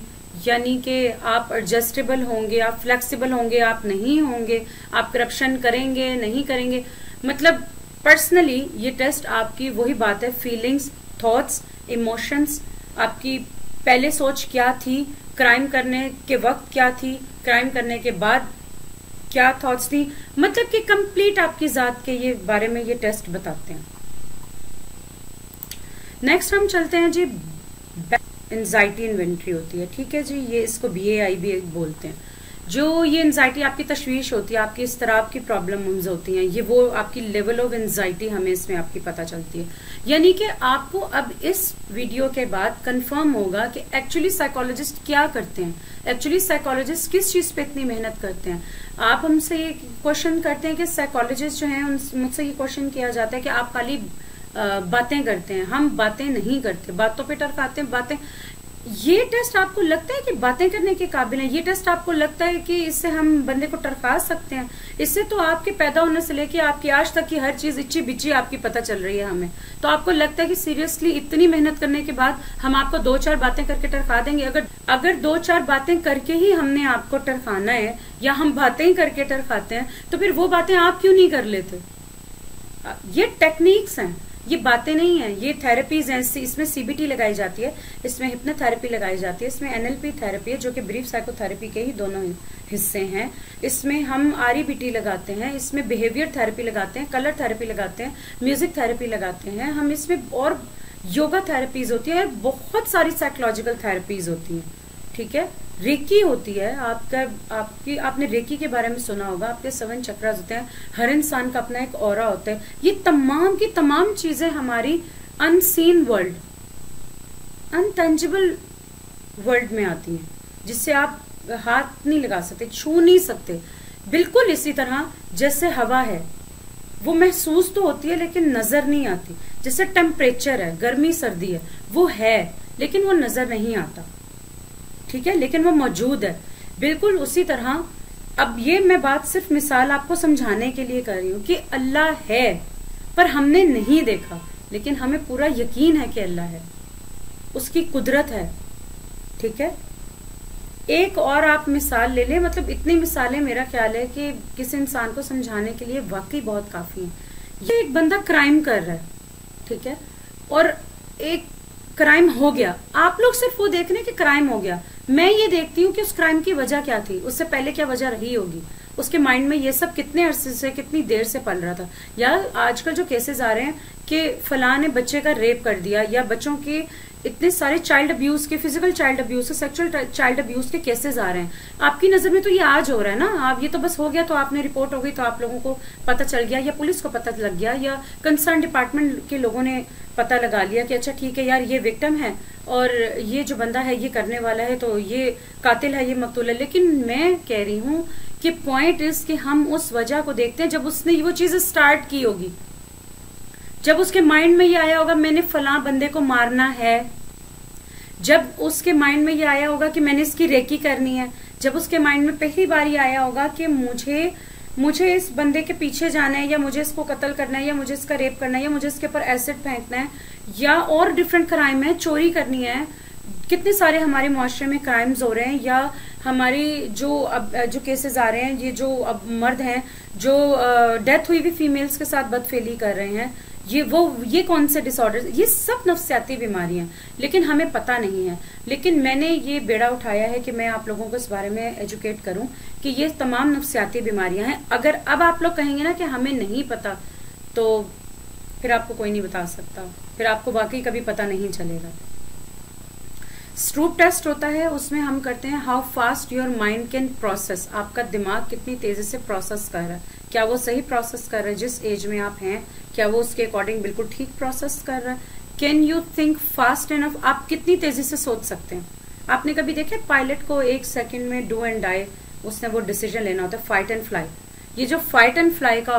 यानी कि आप एडजस्टेबल होंगे, आप फ्लेक्सिबल होंगे, आप नहीं होंगे, आप करप्शन करेंगे नहीं करेंगे। मतलब पर्सनली ये टेस्ट आपकी वही बात है, फीलिंग्स, थॉट्स, इमोशंस, आपकी पहले सोच क्या थी, क्राइम करने के वक्त क्या थी, क्राइम करने के बाद क्या थॉट्स थी, मतलब कि कंप्लीट आपकी जात के ये बारे में ये टेस्ट बताते हैं। नेक्स्ट हम चलते हैं जी, एंजाइटी इन्वेंट्री होती है, ठीक है जी, ये इसको BAI भी बोलते हैं। जो ये एंजाइटी आपकी तशवीश होती है, आपकी इस तरह की प्रॉब्लम्स होती हैं, ये वो आपकी लेवल ऑफ एंजाइटी हमें इसमें आपकी पता चलती है। यानी कि आपको अब इस वीडियो के बाद कंफर्म होगा कि एक्चुअली साइकोलॉजिस्ट क्या करते हैं, एक्चुअली साइकोलॉजिस्ट किस चीज पे इतनी मेहनत करते हैं। आप हमसे ये क्वेश्चन करते हैं कि साइकोलॉजिस्ट जो है, मुझसे ये क्वेश्चन किया जाता है कि आप खाली बातें करते हैं। हम बातें नहीं करते, बातों पे टरकाते हैं बातें। ये टेस्ट आपको लगता है कि बातें करने के काबिल है, ये टेस्ट आपको लगता है कि इससे हम बंदे को टरका सकते हैं। इससे तो आपके पैदा होने से लेके आपकी आज तक की हर चीज इच्ची बिच्ची आपकी पता चल रही है हमें। तो आपको लगता है कि सीरियसली इतनी मेहनत करने के बाद हम आपको 2-4 बातें करके टरका देंगे? अगर 2-4 बातें करके ही हमने आपको टरकाना है, या हम बातें ही करके टरकाते हैं, तो फिर वो बातें आप क्यों नहीं कर लेते? ये टेक्निक्स हैं, ये बातें नहीं है, ये थेरेपीज हैं। इसमें CBT लगाई जाती है, इसमें हिप्नोथेरेपी लगाई जाती है, इसमें NLP थेरेपी है जो कि ब्रीफ साइकोथेरेपी के ही दोनों हिस्से हैं। इसमें हम REBT लगाते हैं, इसमें बिहेवियर थेरेपी लगाते हैं, कलर थेरेपी लगाते हैं, म्यूजिक थेरेपी लगाते हैं हम इसमें, और योगा थेरेपीज होती है, बहुत सारी साइकोलॉजिकल थेरेपीज होती हैं, ठीक है। रेकी होती है आपने रेकी के बारे में सुना होगा, आपके 7 चक्रास होते हैं, हर इंसान का अपना एक ऑरा होता है। ये तमाम की तमाम चीजें हमारी अनसीन वर्ल्ड, अनटेंजिबल वर्ल्ड में आती हैं, जिससे आप हाथ नहीं लगा सकते, छू नहीं सकते। बिल्कुल इसी तरह जैसे हवा है, वो महसूस तो होती है लेकिन नजर नहीं आती। जैसे टेम्परेचर है, गर्मी सर्दी है, वो है लेकिन वो नजर नहीं आता, ठीक है, लेकिन वो मौजूद है। बिल्कुल उसी तरह अब ये मैं बात सिर्फ मिसाल आपको समझाने के लिए कर रही हूँ कि अल्लाह है, पर हमने नहीं देखा, लेकिन हमें पूरा यकीन है कि अल्लाह है, उसकी कुदरत है, ठीक है। एक और आप मिसाल ले लें, मतलब इतनी मिसालें मेरा ख्याल है कि किसी इंसान को समझाने के लिए वाकई बहुत काफी है। ये एक बंदा क्राइम कर रहा है, ठीक है, और एक क्राइम हो गया, आप लोग सिर्फ वो देख रहे हैं कि क्राइम हो गया। मैं ये देखती हूँ कि उस क्राइम की वजह क्या थी, उससे पहले क्या वजह रही होगी, उसके माइंड में ये सब कितने अरसे से, कितनी देर से पल रहा था। या आजकल जो केसेस आ रहे हैं कि फलां ने बच्चे का रेप कर दिया, या बच्चों की इतने सारे चाइल्ड अब्यूज के, फिजिकल चाइल्ड अब्यूज के, सेक्सुअल चाइल्ड अब्यूज के केसेस आ रहे हैं। आपकी नजर में तो ये आज हो रहा है ना, आप ये तो बस हो गया तो आपने रिपोर्ट हो गई तो आप लोगों को पता चल गया, या पुलिस को पता लग गया, या कंसर्न डिपार्टमेंट के लोगों ने पता लगा लिया कि अच्छा ठीक है यार ये विक्टिम है और ये जो बंदा है ये करने वाला है, तो ये कातिल है, ये मकतूल है। लेकिन मैं कह रही हूं कि पॉइंट इज कि हम उस वजह को देखते हैं जब उसने वो चीज स्टार्ट की होगी, जब उसके माइंड में ये आया होगा मैंने फलां बंदे को मारना है, जब उसके माइंड में ये आया होगा कि मैंने इसकी रेकी करनी है, जब उसके माइंड में पहली बार ये आया होगा कि मुझे इस बंदे के पीछे जाना है, या मुझे इसको कत्ल करना है, या मुझे इसका रेप करना है, या मुझे इसके ऊपर एसिड फेंकना है, या और डिफरेंट क्राइम है, चोरी करनी है। कितने सारे हमारे मुआशरे में क्राइम्स हो रहे हैं, या हमारी जो केसेस आ रहे हैं, ये जो अब मर्द हैं जो डेथ हुई हुई फीमेल्स के साथ बदफेली कर रहे हैं, ये कौन से डिसऑर्डर, ये सब नफ्सियाती बीमारियां, लेकिन हमें पता नहीं है। लेकिन मैंने ये बेड़ा उठाया है कि मैं आप लोगों को इस बारे में एजुकेट करूं कि ये तमाम नफ्सियाती बीमारियां हैं। अगर अब आप लोग कहेंगे ना कि हमें नहीं पता, तो फिर आपको कोई नहीं बता सकता, फिर आपको वाकई कभी पता नहीं चलेगा। स्ट्रूप टेस्ट होता है, उसमें हम करते हैं how fast your mind can process, आपका दिमाग कितनी तेजी से प्रोसेस कर रहा है, क्या वो सही प्रोसेस कर रहा है, जिस एज में आप हैं क्या वो उसके अकॉर्डिंग बिल्कुल ठीक प्रोसेस कर रहा है। Can you think fast enough, आप कितनी तेजी से सोच सकते हैं। आपने कभी देखे पायलट को 1 सेकंड में डू एंड डाई, उसने वो डिसीजन लेना होता है, फाइट एंड फ्लाई। ये जो फाइट एंड फ्लाई का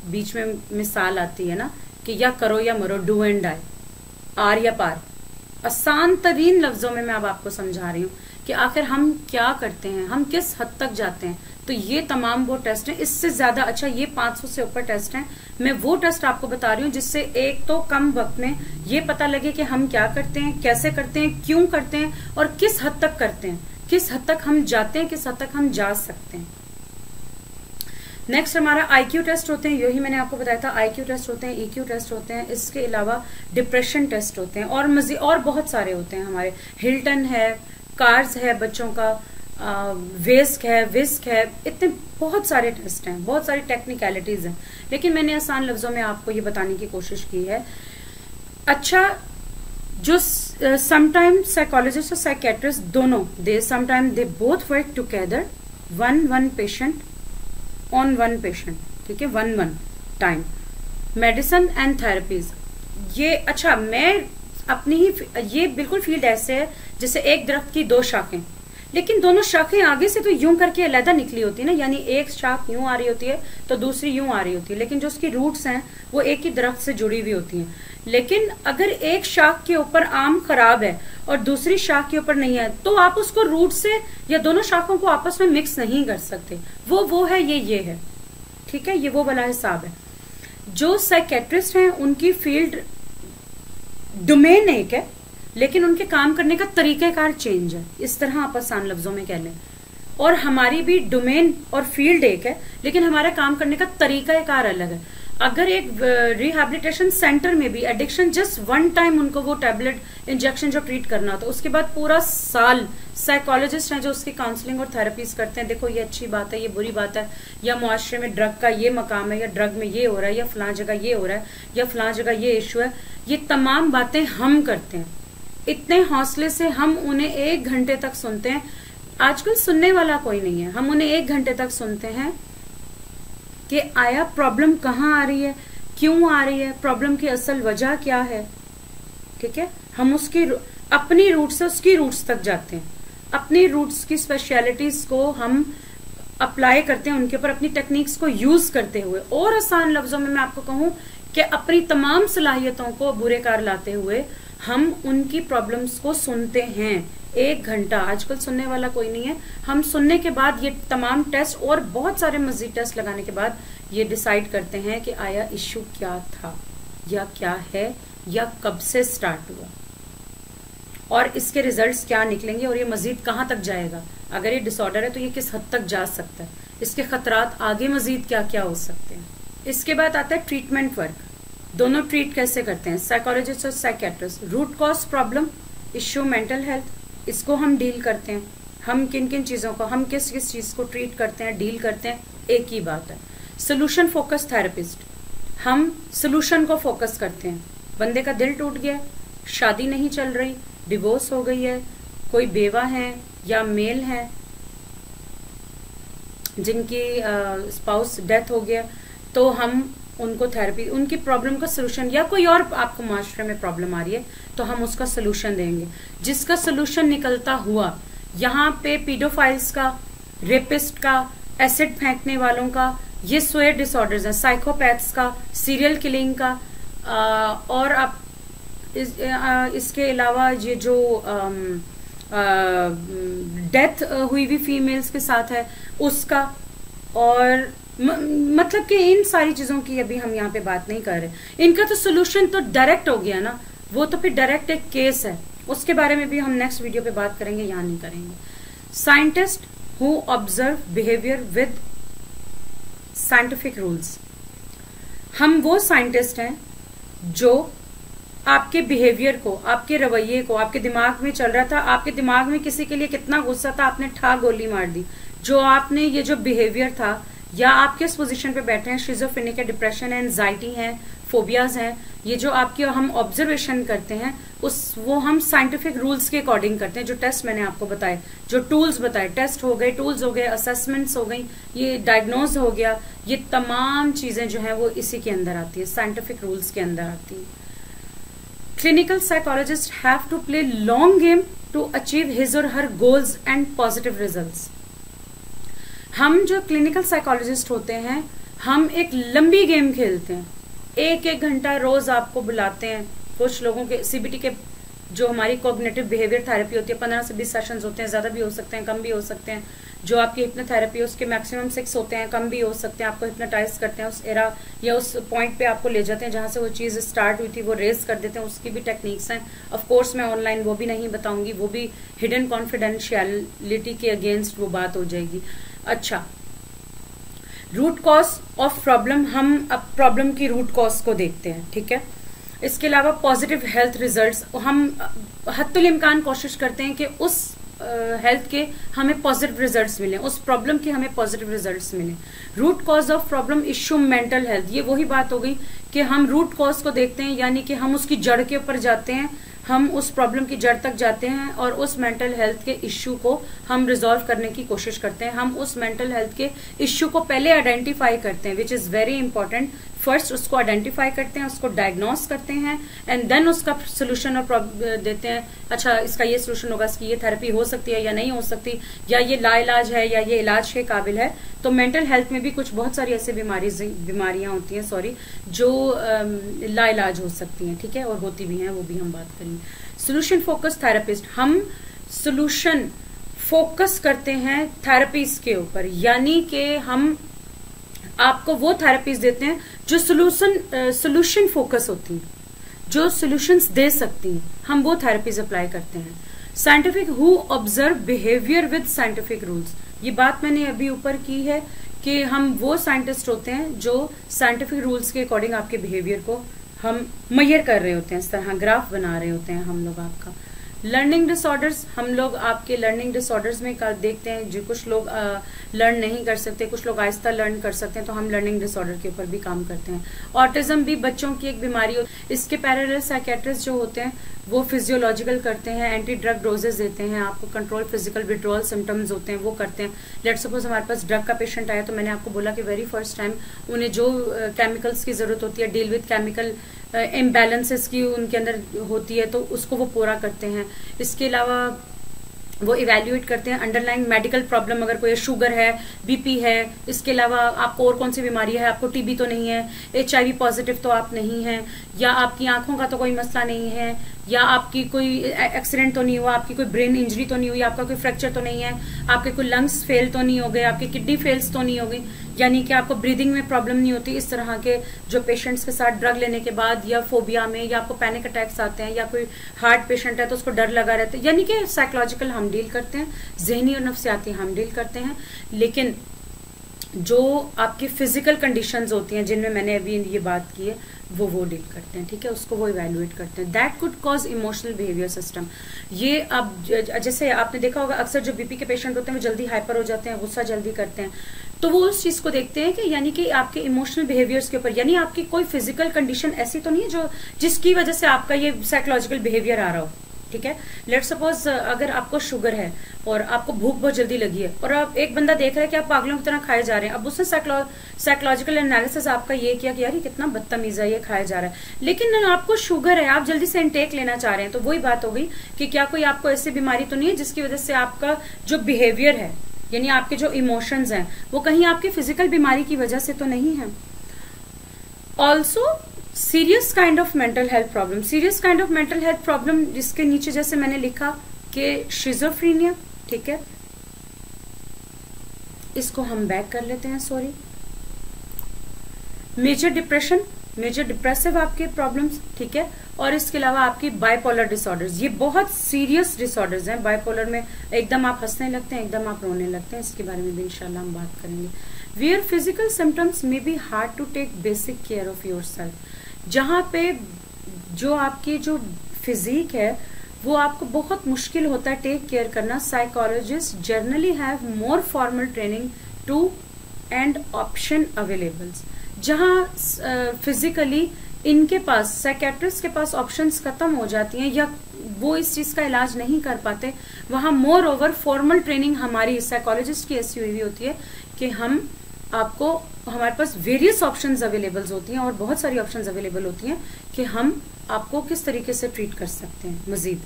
बीच में मिसाल आती है ना कि या करो या मरो, डू एंड डाई, आर या पार, आसान तरीन लफ्जों में मैं अब आपको समझा रही हूँ कि आखिर हम क्या करते हैं, हम किस हद तक जाते हैं। तो ये तमाम वो टेस्ट हैं, इससे ज्यादा अच्छा ये 500 से ऊपर टेस्ट हैं। मैं वो टेस्ट आपको बता रही हूँ जिससे एक तो कम वक्त में ये पता लगे कि हम क्या करते हैं, कैसे करते हैं, क्यों करते हैं और किस हद तक करते हैं, किस हद तक हम जाते हैं, किस हद तक हम जा सकते हैं। नेक्स्ट हमारा आईक्यू टेस्ट होते हैं, यही मैंने आपको बताया था, आईक्यू टेस्ट होते हैं, ईक्यू टेस्ट होते हैं, इसके अलावा डिप्रेशन टेस्ट होते हैं, और बहुत सारे होते हैं हमारे। हिल्टन है, कार्स है बच्चों का, विस्क है, इतने बहुत सारे टेस्ट हैं, बहुत सारी टेक्निकलिटीज हैं, लेकिन मैंने आसान लफ्जों में आपको ये बताने की कोशिश की है। अच्छा, जो समटाइम साइकोलॉजिस्ट और साइकेट्रिस्ट दोनों sometime they both work together, one patient on one patient, ठीक है, one time, medicine and therapies. ये अच्छा, मैं अपनी ही, ये बिल्कुल फील्ड ऐसे है जैसे एक दरख्त की 2 शाखें, लेकिन दोनों शाखें आगे से तो यूं करके अलग निकली होती है ना, यानी एक शाख यूं आ रही होती है तो दूसरी यूं आ रही होती है, लेकिन जो उसकी रूट्स हैं वो एक ही दरख्त से जुड़ी हुई होती हैं। लेकिन अगर एक शाख के ऊपर आम खराब है और दूसरी शाख के ऊपर नहीं है, तो आप उसको रूट से या दोनों शाखों को आपस में मिक्स नहीं कर सकते। वो है, ये है, ठीक है, ये वो वाला हिसाब है। जो साइकेट्रिस्ट हैं उनकी फील्ड डोमेन एक है, लेकिन उनके काम करने का तरीकाकार चेंज है, इस तरह आप आसान लफ्जों में कह लें। और हमारी भी डोमेन और फील्ड एक है, लेकिन हमारा काम करने का तरीकाकार अलग है। अगर एक रिहैबिलिटेशन सेंटर में भी एडिक्शन जस्ट वन टाइम उनको वो टैबलेट इंजेक्शन जो ट्रीट करना होता है, उसके बाद पूरा साल साइकोलॉजिस्ट हैं जो उसकी काउंसलिंग और थेरेपीज करते हैं, देखो ये अच्छी बात है, ये बुरी बात है, या मुआशरे में ड्रग का ये मकाम है, या ड्रग में ये हो रहा है, या फलां जगह ये हो रहा है, या फलां जगह ये इशू है, ये तमाम बातें हम करते हैं। इतने हौसले से हम उन्हें 1 घंटे तक सुनते हैं। आजकल सुनने वाला कोई नहीं है, हम उन्हें 1 घंटे तक सुनते हैं कि आया प्रॉब्लम कहाँ आ रही है, क्यों आ रही है, प्रॉब्लम की असल वजह क्या है, ठीक है। हम उसकी अपनी रूट से उसकी रूट्स तक जाते हैं, अपनी रूट्स की स्पेशलिटीज को हम अप्लाई करते हैं उनके ऊपर, अपनी टेक्निक्स को यूज करते हुए। और आसान लफ्जों में मैं आपको कहूं कि अपनी तमाम सलाहियतों को बुरे कार लाते हुए हम उनकी प्रॉब्लम्स को सुनते हैं 1 घंटा। आजकल सुनने वाला कोई नहीं है। हम सुनने के बाद ये तमाम टेस्ट और बहुत सारे मजीद टेस्ट लगाने के बाद ये डिसाइड करते हैं कि आया इश्यू क्या था, या क्या है, या कब से स्टार्ट हुआ, और इसके रिजल्ट्स क्या निकलेंगे, और ये मजीद कहाँ तक जाएगा। अगर ये डिसऑर्डर है तो ये किस हद तक जा सकता है, इसके खतरात आगे मजीद क्या क्या हो सकते हैं। इसके बाद आता है ट्रीटमेंट वर्क। दोनों ट्रीट कैसे करते हैं, साइकोलॉजिस्ट और psychiatrist. Root cause problem, issue mental health, इसको हम डील करते हैं। हम किन किन चीजों को, हम किस किस चीज को ट्रीट करते हैं, डील करते हैं, एक ही बात है। सोल्यूशन फोकस थेरेपिस्ट, हम सोल्यूशन को फोकस करते हैं। बंदे का दिल टूट गया, शादी नहीं चल रही, डिवोर्स हो गई है, कोई बेवा है या मेल है जिनकी स्पाउस डेथ हो गया, तो हम उनको थेरेपी, उनकी प्रॉब्लम का सोल्यूशन, या कोई और आपको माशरे में प्रॉब्लम आ रही है तो हम उसका सोल्यूशन देंगे, जिसका सोल्यूशन निकलता हुआ यहाँ पे पीडोफाइल्स का, रेपिस्ट का, एसिड फेंकने वालों का, ये सुसाइड डिसऑर्डर्स हैं, साइकोपैथ्स का, सीरियल किलिंग का, और आप इसके अलावा ये जो डेथ हुई हुई फीमेल्स के साथ है उसका, और मतलब कि इन सारी चीजों की अभी हम यहाँ पे बात नहीं कर रहे। इनका तो सोल्यूशन तो डायरेक्ट हो गया ना, वो तो फिर डायरेक्ट एक केस है, उसके बारे में भी हम नेक्स्ट वीडियो पे बात करेंगे, यहाँ नहीं करेंगे। Scientist who observe behaviour with scientific rules, हम वो साइंटिस्ट हैं जो आपके बिहेवियर को, आपके रवैये को, आपके दिमाग में चल रहा था, आपके दिमाग में किसी के लिए कितना गुस्सा था, आपने ठा गोली मार दी, जो आपने ये जो बिहेवियर था, या आप किस पोजीशन पे बैठे हैं, शिजोफ्रेनिक है, डिप्रेशन है, एंजाइटी है, फोबियाज हैं, ये जो आपकी हम ऑब्जर्वेशन करते हैं वो हम साइंटिफिक रूल्स के अकॉर्डिंग करते हैं। जो टेस्ट मैंने आपको बताए, जो टूल्स बताए, टेस्ट हो गए, टूल्स हो गए, असेसमेंट्स हो गई, ये डायग्नोज हो गया, ये तमाम चीजें जो है वो इसी के अंदर आती है, साइंटिफिक रूल्स के अंदर आती है। Clinical psychologist have to play long game to achieve his or her goals and positive results. हम जो क्लिनिकल साइकोलॉजिस्ट होते हैं, हम एक लंबी गेम खेलते हैं, एक एक घंटा रोज आपको बुलाते हैं। कुछ लोगों के सीबीटी के जो हमारी कॉग्निटिव बिहेवियर थेरेपी होती है 15 से 20 सेशंस होते हैं, ज्यादा भी हो सकते हैं, कम भी हो सकते हैं। जो आपकी हिप्नोथेरेपी है उसके मैक्सिमम 6 होते हैं, कम भी हो सकते हैं। आपको हिप्नोटाइज करते हैं, उस एरा या उस पॉइंट पे आपको ले जाते हैं जहां से वो चीज स्टार्ट हुई थी, वो रेज कर देते हैं। उसकी भी टेक्निक्स हैं, ऑफ कोर्स मैं ऑनलाइन वो भी नहीं बताऊंगी, वो भी हिडन कॉन्फिडेंशियलिटी के अगेंस्ट वो बात हो जाएगी। अच्छा, रूट कॉज ऑफ प्रॉब्लम, हम अब प्रॉब्लम की रूट कॉज को देखते हैं, ठीक है। इसके अलावा पॉजिटिव हेल्थ रिजल्ट्स, हम हत्तुल इम्कान कोशिश करते हैं कि उस हेल्थ के हमें पॉजिटिव रिजल्ट्स मिले, उस प्रॉब्लम के हमें पॉजिटिव रिजल्ट्स मिले। Root cause of problem issue mental health, ये वही बात हो गई कि हम रूट कॉज को देखते हैं, यानी कि हम उसकी जड़ के ऊपर जाते हैं, हम उस प्रॉब्लम की जड़ तक जाते हैं और उस मेंटल हेल्थ के इश्यू को हम रिजॉल्व करने की कोशिश करते हैं। हम उस मेंटल हेल्थ के इश्यू को पहले आइडेंटिफाई करते हैं, which is very important. First उसको आइडेंटिफाई करते हैं, उसको डायग्नोस करते हैं, एंड देन उसका सोल्यूशन और देते हैं। अच्छा, इसका ये सोल्यूशन होगा, इसकी ये थेरेपी हो सकती है या नहीं हो सकती, या ये लाइलाज है या ये इलाज के काबिल है। तो मेंटल हेल्थ में भी कुछ बहुत सारी ऐसी बीमारियां होती हैं, सॉरी, जो लाइलाज हो सकती हैं, ठीक है, और होती भी हैं, वो भी हम बात करेंगे। सोल्यूशन फोकस थेरेपिस्ट, हम सोल्यूशन फोकस करते हैं थेरेपीज के ऊपर, यानी कि हम आपको वो थेरेपीज देते हैं जो सोल्यूशन फोकस होती हैं, जो सोल्यूशंस दे सकती हैं, हम वो थेरेपीज अप्लाई करते हैं। Scientific who observe behaviour with scientific rules, ये बात मैंने अभी ऊपर की है कि हम वो साइंटिस्ट होते हैं जो साइंटिफिक रूल्स के अकॉर्डिंग आपके बिहेवियर को हम मेजर कर रहे होते हैं, इस तरह ग्राफ बना रहे होते हैं हम लोग आपका। लर्निंग डिसऑर्डर्स, हम लोग आपके लर्निंग डिसऑर्डर्स में देखते हैं, जो कुछ लोग लर्न नहीं कर सकते, कुछ लोग आहिस्ता लर्न कर सकते हैं, तो हम लर्निंग डिसऑर्डर के ऊपर भी काम करते हैं। ऑटिज्म भी बच्चों की एक बीमारी हो, इसके पैरेलल साइकेट्रिस्ट जो होते हैं वो फिजियोलॉजिकल करते हैं, एंटी ड्रग डोजेस देते हैं, आपको कंट्रोल फिजिकल विड्रॉल सिम्टम्स होते हैं वो करते हैं। लेट सपोज हमारे पास ड्रग का पेशेंट आया, तो मैंने आपको बोला कि वेरी फर्स्ट टाइम उन्हें जो केमिकल्स की जरूरत होती है, डील विद केमिकल इम्बैलेंसेस की उनके अंदर होती है, तो उसको वो पूरा करते हैं। इसके अलावा वो इवेल्युएट करते हैं अंडरलाइंग मेडिकल प्रॉब्लम, अगर कोई शुगर है, बीपी है, इसके अलावा आपको और कौन सी बीमारी है, आपको टीबी तो नहीं है, HIV पॉजिटिव तो आप नहीं हैं, या आपकी आंखों का तो कोई मसला नहीं है, या आपकी कोई एक्सीडेंट तो नहीं हुआ, आपकी कोई ब्रेन इंजरी तो नहीं हुई, आपका कोई फ्रैक्चर तो नहीं है, आपके कोई लंग्स फेल तो नहीं हो गए, आपकी किडनी फेल्स तो नहीं हो गई, यानी कि आपको ब्रीदिंग में प्रॉब्लम नहीं होती। इस तरह के जो पेशेंट्स के साथ ड्रग लेने के बाद या फोबिया में, या आपको पैनिक अटैक्स आते हैं, या कोई हार्ट पेशेंट है तो उसको डर लगा रहता है, यानी कि साइकोलॉजिकल हम डील करते हैं, जहनी और नफ्सियाती हम डील करते हैं। लेकिन जो आपकी फिजिकल कंडीशंस होती हैं जिनमें मैंने अभी ये बात की है वो डील करते हैं, ठीक है, उसको वो इवेल्युएट करते हैं। That could cause emotional behaviour system. ये अब जैसे आपने देखा होगा अक्सर जो बीपी के पेशेंट होते हैं वो जल्दी हाइपर हो जाते हैं, गुस्सा जल्दी करते हैं, तो वो उस चीज को देखते हैं कि यानी कि आपके इमोशनल बिहेवियर्स के ऊपर, यानी आपकी कोई फिजिकल कंडीशन ऐसी तो नहीं है जो जिसकी वजह से आपका ये साइकोलॉजिकल बिहेवियर आ रहा हो, ठीक है। लेट सपोज अगर आपको शुगर है और आपको भूख बहुत जल्दी लगी है और अब एक बंदा देख रहा है कि आप पागलों की तरह खाए जा रहे हैं, अब उसने साइकोलॉजिकल एनालिसिस आपका ये किया कि यार ये कितना बदतमीज है, ये खाया जा रहा है, लेकिन आपको शुगर है, आप जल्दी से इनटेक लेना चाह रहे हैं, तो वही बात हो गई कि क्या कोई आपको ऐसी बीमारी तो नहीं है जिसकी वजह से आपका जो बिहेवियर है यानी आपके जो इमोशंस हैं वो कहीं आपकी फिजिकल बीमारी की वजह से तो नहीं है। Also serious kind of mental health problem, serious kind of mental health problem जिसके नीचे जैसे मैंने लिखा कि शिज़ोफ्रेनिया, ठीक है, इसको हम बैक कर लेते हैं, sorry, major depression, major depressive आपके प्रॉब्लम्स, ठीक है, और इसके अलावा आपकी बाइपोलर डिसऑर्डर्स, ये बहुत सीरियस डिसऑर्डर्स हैं। बाइपोलर में एकदम आप हंसने लगते हैं, एकदम आप रोने लगते हैं, इसके बारे में भी इंशाल्लाह हम बात करेंगे। Where physical symptoms may be hard to take basic care of yourself, जहां पे जो आपकी जो फिजिक है वो आपको बहुत मुश्किल होता है टेक केयर करना। Psychologist generally have more formal training to and option available, जहां फिजिकली इनके पास, साइकेट्रिस्ट के पास ऑप्शंस खत्म हो जाती हैं या वो इस चीज का इलाज नहीं कर पाते, वहां मोर ओवर फॉर्मल ट्रेनिंग हमारी साइकोलॉजिस्ट की ऐसी हुई होती है कि हम आपको, हमारे पास वेरियस ऑप्शंस अवेलेबल होती हैं और बहुत सारी ऑप्शंस अवेलेबल होती हैं कि हम आपको किस तरीके से ट्रीट कर सकते हैं। मजीद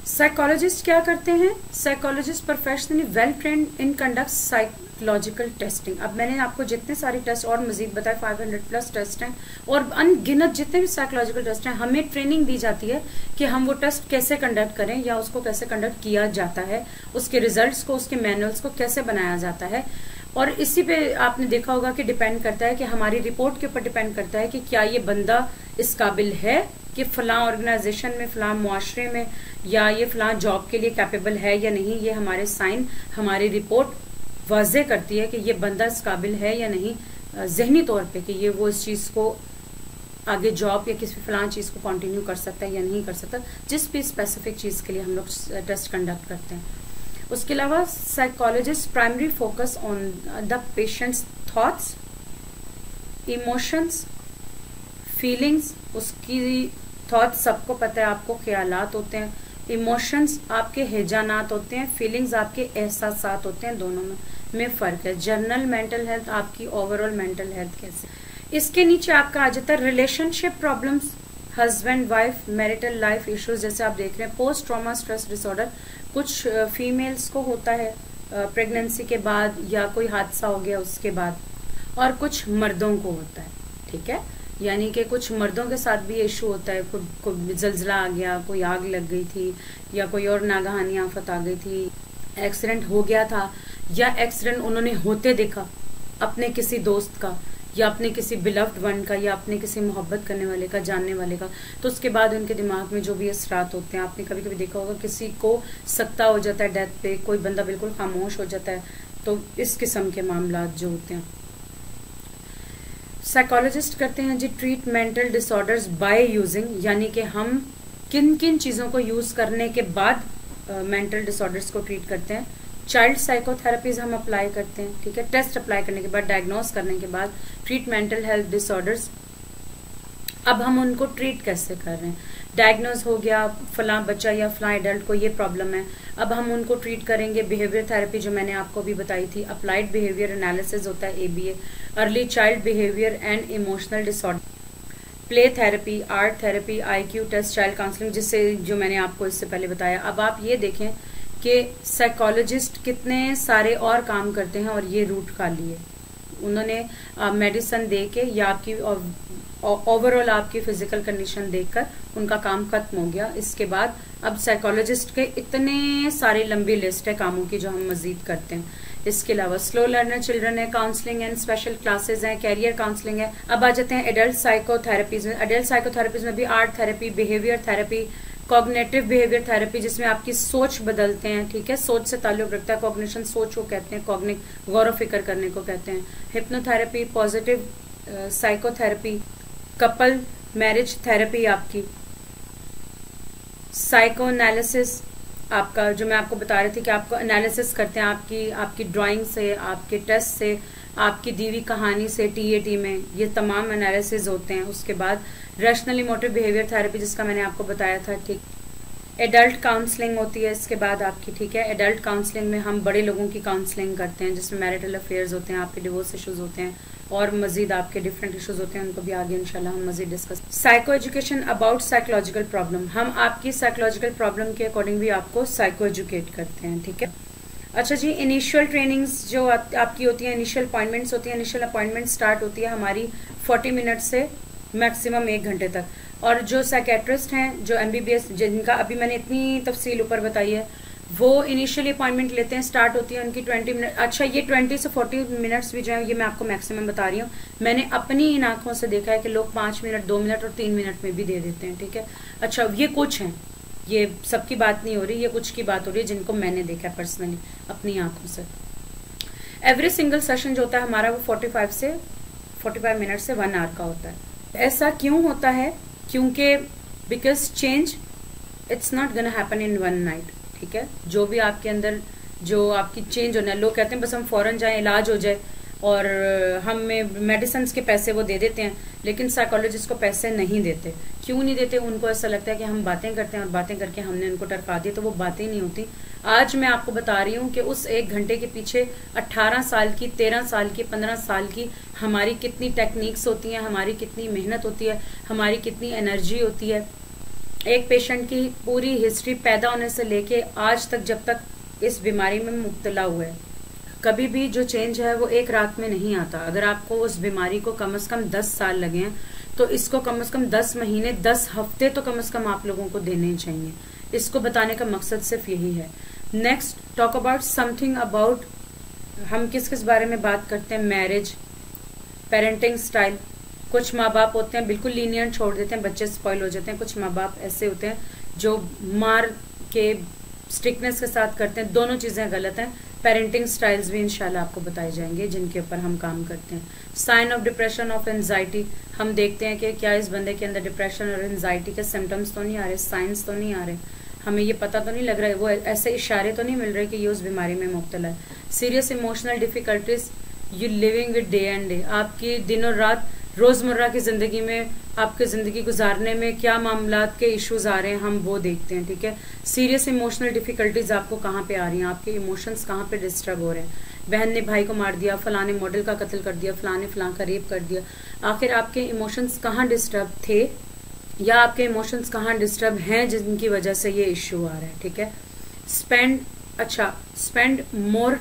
साइकोलॉजिस्ट क्या करते हैं, psychologist professionally well trained in conduct psychological testing. अब मैंने आपको जितने सारे टेस्ट और मजीद बताए 500+ टेस्ट हैं और अनगिनत जितने भी साइकोलॉजिकल टेस्ट हैं, हमें ट्रेनिंग दी जाती है कि हम वो टेस्ट कैसे कंडक्ट करें या उसको कैसे कंडक्ट किया जाता है, उसके रिजल्ट्स को, उसके मैनुअल्स को कैसे बनाया जाता है। और इसी पे आपने देखा होगा कि डिपेंड करता है कि हमारी रिपोर्ट के ऊपर डिपेंड करता है कि क्या ये बंदा इस काबिल है कि फलां ऑर्गेनाइजेशन में, फलां मुआशरे में या ये फलां जॉब के लिए कैपेबल है या नहीं। ये हमारे साइन, हमारी रिपोर्ट वाज़े करती है कि ये बंदा इस काबिल है या नहीं, जहनी तौर पे कि ये वो इस चीज को आगे जॉब या किसी फलां चीज को कंटिन्यू कर सकता है या नहीं कर सकता, जिस भी स्पेसिफिक चीज के लिए हम लोग टेस्ट कंडक्ट करते हैं। उसके अलावा psychologist primary focus on the patients thoughts, emotions, feelings. उसकी थॉट्स सबको पता है, आपको ख्यालात होते हैं, इमोशंस आपके हिजानात होते हैं, फीलिंग्स आपके एहसासात होते हैं, दोनों में फर्क है। जनरल मेंटल हेल्थ आपकी ओवरऑल मेंटल हेल्थ कैसे। इसके नीचे आपका आ जाता है relationship problems, husband wife, marital life issues, जैसे आप देख रहे हैं पोस्ट ट्रॉमा स्ट्रेस डिसऑर्डर कुछ फीमेल्स को होता है प्रेगनेंसी के बाद या कोई हादसा हो गया उसके बाद, और कुछ मर्दों को होता है, ठीक है, यानी कि कुछ मर्दों के साथ भी इशू होता है, कोई जल्जला आ गया, कोई आग लग गई थी या कोई और नागहानी आफत आ गई थी, एक्सीडेंट हो गया था या एक्सीडेंट उन्होंने होते देखा अपने किसी दोस्त का या अपने किसी बिलव्ड वन का या अपने किसी मोहब्बत करने वाले का, जानने वाले का, तो उसके बाद उनके दिमाग में जो भी असरात होते हैं, आपने कभी कभी देखा होगा किसी को सकता हो जाता है डेथ पे, कोई बंदा बिल्कुल खामोश हो जाता है, तो इस किस्म के मामला जो होते हैं साइकोलॉजिस्ट करते हैं जी treat mental disorders by using, यानी कि हम किन किन चीज़ों को यूज़ करने के बाद मेंटल डिसऑर्डर्स को ट्रीट करते हैं। चाइल्ड साइकोथेरेपीज हम अप्लाई करते हैं, ठीक है, टेस्ट अप्लाई करने के बाद, डायग्नोस करने के बाद ट्रीट मेंटल हेल्थ डिसऑर्डर्स। अब हम उनको ट्रीट कैसे कर रहे हैं, डायग्नोज हो गया फलां बच्चा या फलां एडल्ट को ये प्रॉब्लम है, अब हम उनको ट्रीट करेंगे। बिहेवियर थेरेपी जो मैंने आपको भी बताई थी, अप्लाइड बिहेवियर एनालिसिस होता है ABA, early child behaviour and emotional disorder, play therapy, art therapy, IQ test, child counselling, जिससे जो मैंने आपको इससे पहले बताया। अब आप ये देखें कि साइकोलॉजिस्ट कितने सारे और काम करते हैं और ये रूट खाली है, उन्होंने मेडिसिन दे के या आपकी ओवरऑल आपकी फिजिकल कंडीशन देखकर उनका काम खत्म हो गया। इसके बाद अब साइकोलॉजिस्ट के इतने सारी लंबी लिस्ट है कामों की जो हम मजीद करते हैं। इसके अलावा स्लो लर्नर चिल्ड्रन है, काउंसलिंग एंड स्पेशल क्लासेस हैं, कैरियर काउंसलिंग है। अब आ जाते हैं एडल्ट साइकोथेरेपीज में। एडल्ट साइकोथेरेपीज में भी art therapy, behaviour therapy, cognitive behaviour therapy जिसमें आपकी सोच बदलते हैं, ठीक है, सोच से ताल्लुक रखता है, कॉग्निशन सोच को कहते हैं, कॉग्निक गौर व फिक्र करने को कहते हैं। Hypnotherapy, positive psychotherapy, couple marriage therapy, आपकी साइको एनालिसिस, आपका जो मैं आपको बता रही थी कि आपको एनालिसिस करते हैं आपकी ड्राइंग से, आपके टेस्ट से, आपकी दी हुई कहानी से, टीएटी में ये तमाम एनालिसिस होते हैं। उसके बाद रैशनल इमोटिव बिहेवियर थेरेपी जिसका मैंने आपको बताया था, ठीक। एडल्ट काउंसलिंग होती है इसके बाद आपकी, ठीक है। एडल्ट काउंसलिंग में हम बड़े लोगों की काउंसलिंग करते हैं जिसमें मैरिटल अफेयर्स होते हैं, आपके डिवोर्स इश्यूज होते हैं और मजीद आपके डिफरेंट इश्यूज होते हैं, उनको भी आगे इंशाल्लाह हम मजीद discuss. Psycho education about psychological problem, हम आपकी साइकोलॉजिकल प्रॉब्लम के अकॉर्डिंग भी आपको साइको एजुकेट करते हैं, ठीक है। अच्छा जी, इनिशियल ट्रेनिंग्स जो आपकी होती है, इनिशियल अपॉइंटमेंट्स होती है, इनिशियल अपॉइंटमेंट स्टार्ट होती है हमारी 40 मिनट से मैक्सिमम 1 घंटे तक। और जो साइकेट्रिस्ट हैं, जो MBBS, जिनका अभी मैंने इतनी तफसील ऊपर बताई है, वो इनिशियली अपॉइंटमेंट लेते हैं, स्टार्ट होती है उनकी 20 मिनट। अच्छा, ये 20 से 40 मिनट्स भी जो है ये मैं आपको मैक्सिमम बता रही हूँ, मैंने अपनी इन आंखों से देखा है कि लोग 5 मिनट, 2 मिनट और 3 मिनट में भी दे देते हैं, ठीक है। अच्छा, ये कुछ हैं, ये सबकी बात नहीं हो रही, ये कुछ की बात हो रही है जिनको मैंने देखा है पर्सनली अपनी आंखों से। एवरी सिंगल सेशन जो होता है हमारा वो 45 मिनट से 1 आवर का होता है। ऐसा क्यों होता है? क्योंकि because change it's not gonna happen in 1 night, ठीक है। जो भी आपके अंदर जो आपकी चेंज होना है, लोग कहते हैं बस हम फौरन जाएं, इलाज हो जाए, और हमें मेडिसिन के पैसे वो दे देते हैं, लेकिन साइकोलॉजिस्ट को पैसे नहीं देते। क्यों नहीं देते? उनको ऐसा लगता है कि हम बातें करते हैं और बातें करके हमने उनको टरका दिया, तो वो बातें नहीं होती। आज मैं आपको बता रही हूँ कि उस 1 घंटे के पीछे 18 साल की, 13 साल की, 15 साल की हमारी कितनी टेक्निक्स होती हैं, हमारी कितनी मेहनत होती है, हमारी कितनी एनर्जी होती है। एक पेशेंट की पूरी हिस्ट्री पैदा होने से लेके आज तक, जब तक इस बीमारी में मुब्तला हुआ है, कभी भी जो चेंज है वो एक रात में नहीं आता। अगर आपको उस बीमारी को कम से कम 10 साल लगे हैं तो इसको कम से कम 10 महीने, 10 हफ्ते तो कम से कम आप लोगों को देने चाहिए। इसको बताने का मकसद सिर्फ यही है। Next, talk about something about, हम किस किस बारे में बात करते हैं? Marriage, parenting style. कुछ माँ बाप होते हैं बिल्कुल लीनियंट छोड़ देते हैं, बच्चे स्पॉइल हो जाते हैं। कुछ माँ बाप ऐसे होते हैं जो मार के स्ट्रिक्टनेस के साथ करते हैं। दोनों चीजें गलत हैं। पेरेंटिंग स्टाइल्स भी इंशाल्लाह आपको बताए जाएंगे जिनके ऊपर हम काम करते हैं। Sign of depression, of anxiety, हम देखते हैं कि क्या इस बंदे के अंदर डिप्रेशन और एंजाइटी के सिम्टम्स तो नहीं आ रहे, साइंस तो नहीं आ रहे, हमें ये पता तो नहीं लग रहा है, वो ऐसे इशारे तो नहीं मिल रहे कि ये उस बीमारी में मुब्तला है। Serious emotional difficulties, you living with day and day, आपकी दिन और रात रोजमर्रा की जिंदगी में, आपकी जिंदगी गुजारने में क्या मामलात के इश्यूज आ रहे हैं, हम वो देखते हैं, ठीक है। सीरियस इमोशनल डिफिकल्टीज आपको कहाँ पे आ रही हैं, आपके इमोशंस कहाँ पे डिस्टर्ब हो रहे हैं। बहन ने भाई को मार दिया, फलाने मॉडल का कत्ल कर दिया, फलाने फलां का रेप कर दिया। आखिर आपके इमोशंस कहाँ डिस्टर्ब थे, या आपके इमोशंस कहाँ डिस्टर्ब हैं जिनकी वजह से ये इश्यू आ रहा है, ठीक है। Spend more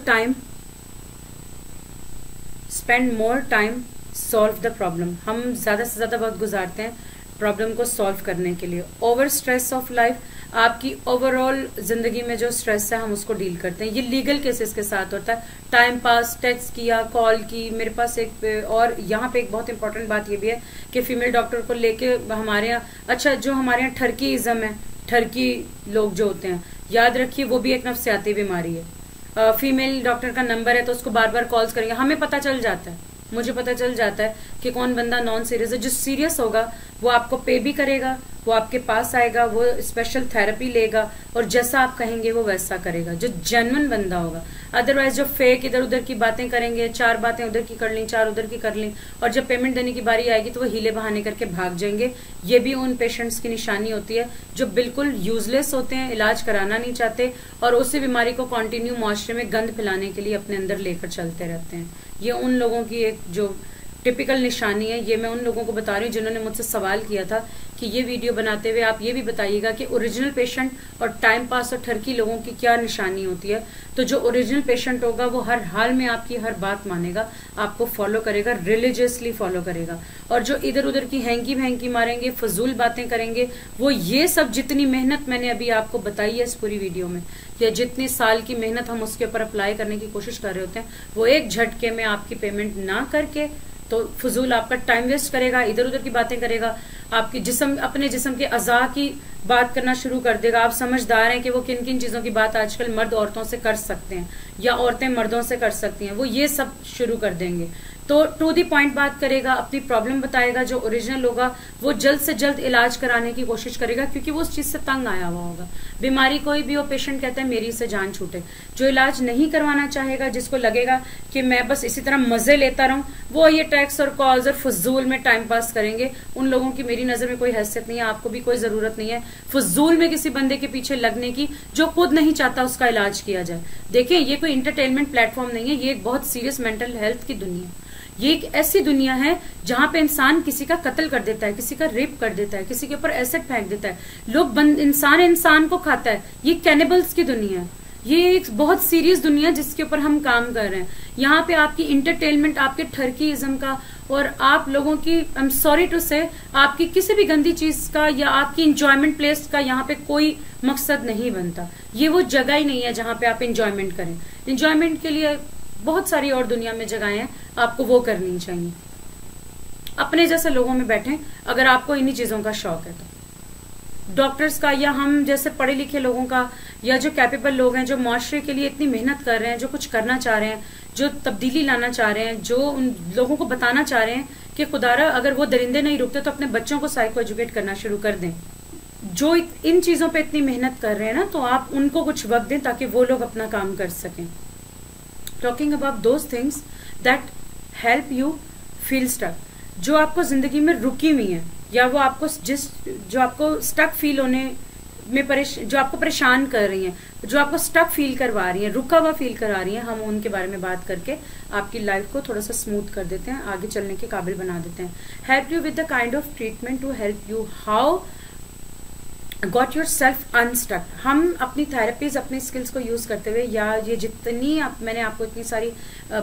time solve the problem, हम ज्यादा से ज्यादा वक्त गुजारते हैं प्रॉब्लम को सॉल्व करने के लिए। ओवर स्ट्रेस ऑफ लाइफ, आपकी ओवरऑल जिंदगी में जो स्ट्रेस है हम उसको डील करते हैं। ये लीगल केसेस के साथ होता है। टाइम पास, टेक्स्ट किया, कॉल की, मेरे पास एक, और यहाँ पे एक बहुत इंपॉर्टेंट बात ये भी है कि फीमेल डॉक्टर को लेके हमारे यहाँ, अच्छा जो हमारे यहाँ ठरकीइज्म है, ठरकी लोग जो होते हैं, याद रखिए वो भी एक नफ्सियाती बीमारी है। फीमेल डॉक्टर का नंबर है तो उसको बार बार कॉल्स करेंगे, हमें पता चल जाता है, मुझे पता चल जाता है कि कौन बंदा नॉन सीरियस है। जो सीरियस होगा वो आपको पे भी करेगा, वो आपके पास आएगा, वो स्पेशल थेरेपी लेगा और जैसा आप कहेंगे वो वैसा करेगा, जो जेन्युइन बंदा होगा। अदरवाइज जो फेक इधर उधर की बातें करेंगे, 4 बातें उधर की कर ली, 4 उधर की कर ली, और जब पेमेंट देने की बारी आएगी तो वो हीले बहाने करके भाग जाएंगे। ये भी उन पेशेंट्स की निशानी होती है जो बिल्कुल यूजलेस होते हैं, इलाज कराना नहीं चाहते और उसी बीमारी को कंटिन्यू मुआशरे में गंद फैलाने के लिए अपने अंदर लेकर चलते रहते हैं। ये उन लोगों की एक जो टिपिकल निशानी है। ये मैं उन लोगों को बता रही हूँ जिन्होंने मुझसे सवाल किया था कि ये वीडियो बनाते हुए आप ये भी बताइएगा कि ओरिजिनल पेशेंट और टाइम पास और ठरकी लोगों की क्या निशानी होती है। तो जो ओरिजिनल पेशेंट होगा वो हर हाल में आपकी हर बात मानेगा, आपको फॉलो करेगा, रिलीजियसली फॉलो करेगा। और जो इधर उधर की हैंकी भैंकी मारेंगे, फजूल बातें करेंगे, वो ये सब जितनी मेहनत मैंने अभी आपको बताई है इस पूरी वीडियो में, या जितने साल की मेहनत हम उसके ऊपर अप्लाई करने की कोशिश कर रहे होते हैं, वो एक झटके में आपकी पेमेंट ना करके तो फजूल आपका टाइम वेस्ट करेगा, इधर उधर की बातें करेगा, आपकी जिस्म, अपने जिस्म के अज़ा की बात करना शुरू कर देगा। आप समझदार हैं कि वो किन किन चीजों की बात आजकल मर्द औरतों से कर सकते हैं या औरतें मर्दों से कर सकती हैं, वो ये सब शुरू कर देंगे। तो टू दी पॉइंट बात करेगा, अपनी प्रॉब्लम बताएगा, जो ओरिजिनल होगा वो जल्द से जल्द इलाज कराने की कोशिश करेगा, क्योंकि वो उस चीज से तंग आया हुआ होगा। बीमारी कोई भी हो, पेशेंट कहता है मेरी से जान छूटे। जो इलाज नहीं करवाना चाहेगा, जिसको लगेगा कि मैं बस इसी तरह मजे लेता रहूं, वो ये टैक्स और कॉल्स और फजूल में टाइम पास करेंगे। उन लोगों की मेरी नजर में कोई हैसियत नहीं है, आपको भी कोई जरूरत नहीं है फजूल में किसी बंदे के पीछे लगने की जो खुद नहीं चाहता उसका इलाज किया जाए। देखिए, ये कोई इंटरटेनमेंट प्लेटफॉर्म नहीं है, ये एक बहुत सीरियस मेंटल हेल्थ की दुनिया है। ये एक ऐसी दुनिया है जहां पे इंसान किसी का कत्ल कर देता है, किसी का रेप कर देता है, किसी के ऊपर एसिड फेंक देता है, इंसान को खाता है। ये कैनिबल्स की दुनिया है। ये एक बहुत सीरियस दुनिया है जिसके ऊपर हम काम कर रहे हैं। यहाँ पे आपकी इंटरटेनमेंट, आपके ठरकीइज्म का और आप लोगों की, आई एम सॉरी टू से, आपकी किसी भी गंदी चीज का या आपकी इंजॉयमेंट प्लेस का यहाँ पे कोई मकसद नहीं बनता। ये वो जगह ही नहीं है जहाँ पे आप इंजॉयमेंट करें। इंजॉयमेंट के लिए बहुत सारी और दुनिया में जगहें हैं, आपको वो करनी चाहिए। अपने जैसे लोगों में बैठें अगर आपको इन्हीं चीजों का शौक है तो। डॉक्टर्स का या हम जैसे पढ़े लिखे लोगों का या जो कैपेबल लोग हैं, जो मुआशरे के लिए इतनी मेहनत कर रहे हैं, जो कुछ करना चाह रहे हैं, जो तब्दीली लाना चाह रहे हैं, जो उन लोगों को बताना चाह रहे हैं कि खुदारा अगर वो दरिंदे नहीं रुकते तो अपने बच्चों को साइको एजुकेट करना शुरू कर दें। जो इन चीजों पे इतनी मेहनत कर रहे हैं ना, तो आप उनको कुछ वक्त दें ताकि वो लोग अपना काम कर सकें। Talking about those things that help you feel stuck, जो आपको जिंदगी में रुकी हुई है या वो आपको जो आपको स्टक फील होने में जो आपको परेशान कर रही हैं, जो आपको स्टक फील करवा रही हैं, रुका हुआ फील करा रही हैं, हम उनके बारे में बात करके आपकी लाइफ को थोड़ा सा स्मूथ कर देते हैं, आगे चलने के काबिल बना देते हैं। Help you with the kind of treatment to help you how got yourself unstuck. हम अपनी थेरेपीज, अपनी स्किल्स को यूज करते हुए, या ये जितनी मैंने आपको इतनी सारी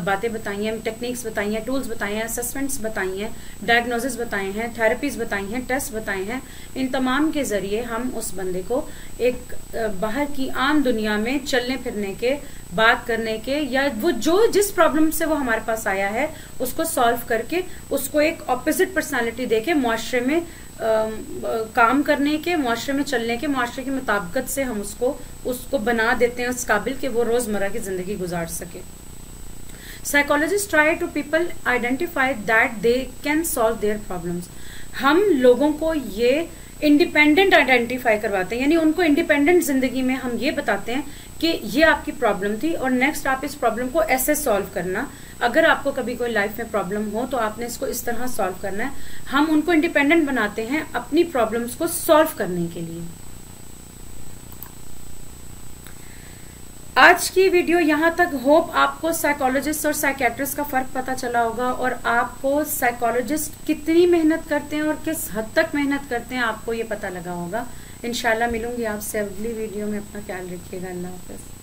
बातें बताई हैं, टेक्निक्स बताई हैं, टूल्स बताए हैं, असेसमेंट्स बताई हैं, डायग्नोसिस बताए हैं, थेरेपीज बताई हैं, टेस्ट बताए हैं, इन तमाम के जरिए हम उस बंदे को एक बाहर की आम दुनिया में चलने फिरने के, बात करने के, या वो जिस प्रॉब्लम से वो हमारे पास आया है उसको सॉल्व करके उसको एक ऑपोजिट पर्सनालिटी देके मुआशरे में काम करने के, मुआशरे में चलने के, मुआशरे की मुताबिकत से हम उसको बना देते हैं उस काबिल कि वो रोजमर्रा की जिंदगी गुजार सके। Psychologist try to people identify that they can solve their problems. हम लोगों को ये इंडिपेंडेंट आइडेंटिफाई करवाते हैं, यानी उनको इंडिपेंडेंट जिंदगी में हम ये बताते हैं कि ये आपकी प्रॉब्लम थी और नेक्स्ट आप इस प्रॉब्लम को ऐसे सॉल्व करना। अगर आपको कभी कोई लाइफ में प्रॉब्लम हो तो आपने इसको इस तरह सॉल्व करना है। हम उनको इंडिपेंडेंट बनाते हैं अपनी प्रॉब्लम्स को सॉल्व करने के लिए। आज की वीडियो यहां तक। होप आपको साइकोलॉजिस्ट और साइकेट्रिस्ट का फर्क पता चला होगा और आपको साइकोलॉजिस्ट कितनी मेहनत करते हैं और किस हद तक मेहनत करते हैं आपको ये पता लगा होगा। इंशाल्लाह मिलूंगी आपसे अगली वीडियो में। अपना ख्याल रखिएगा। अल्लाह हाफिज।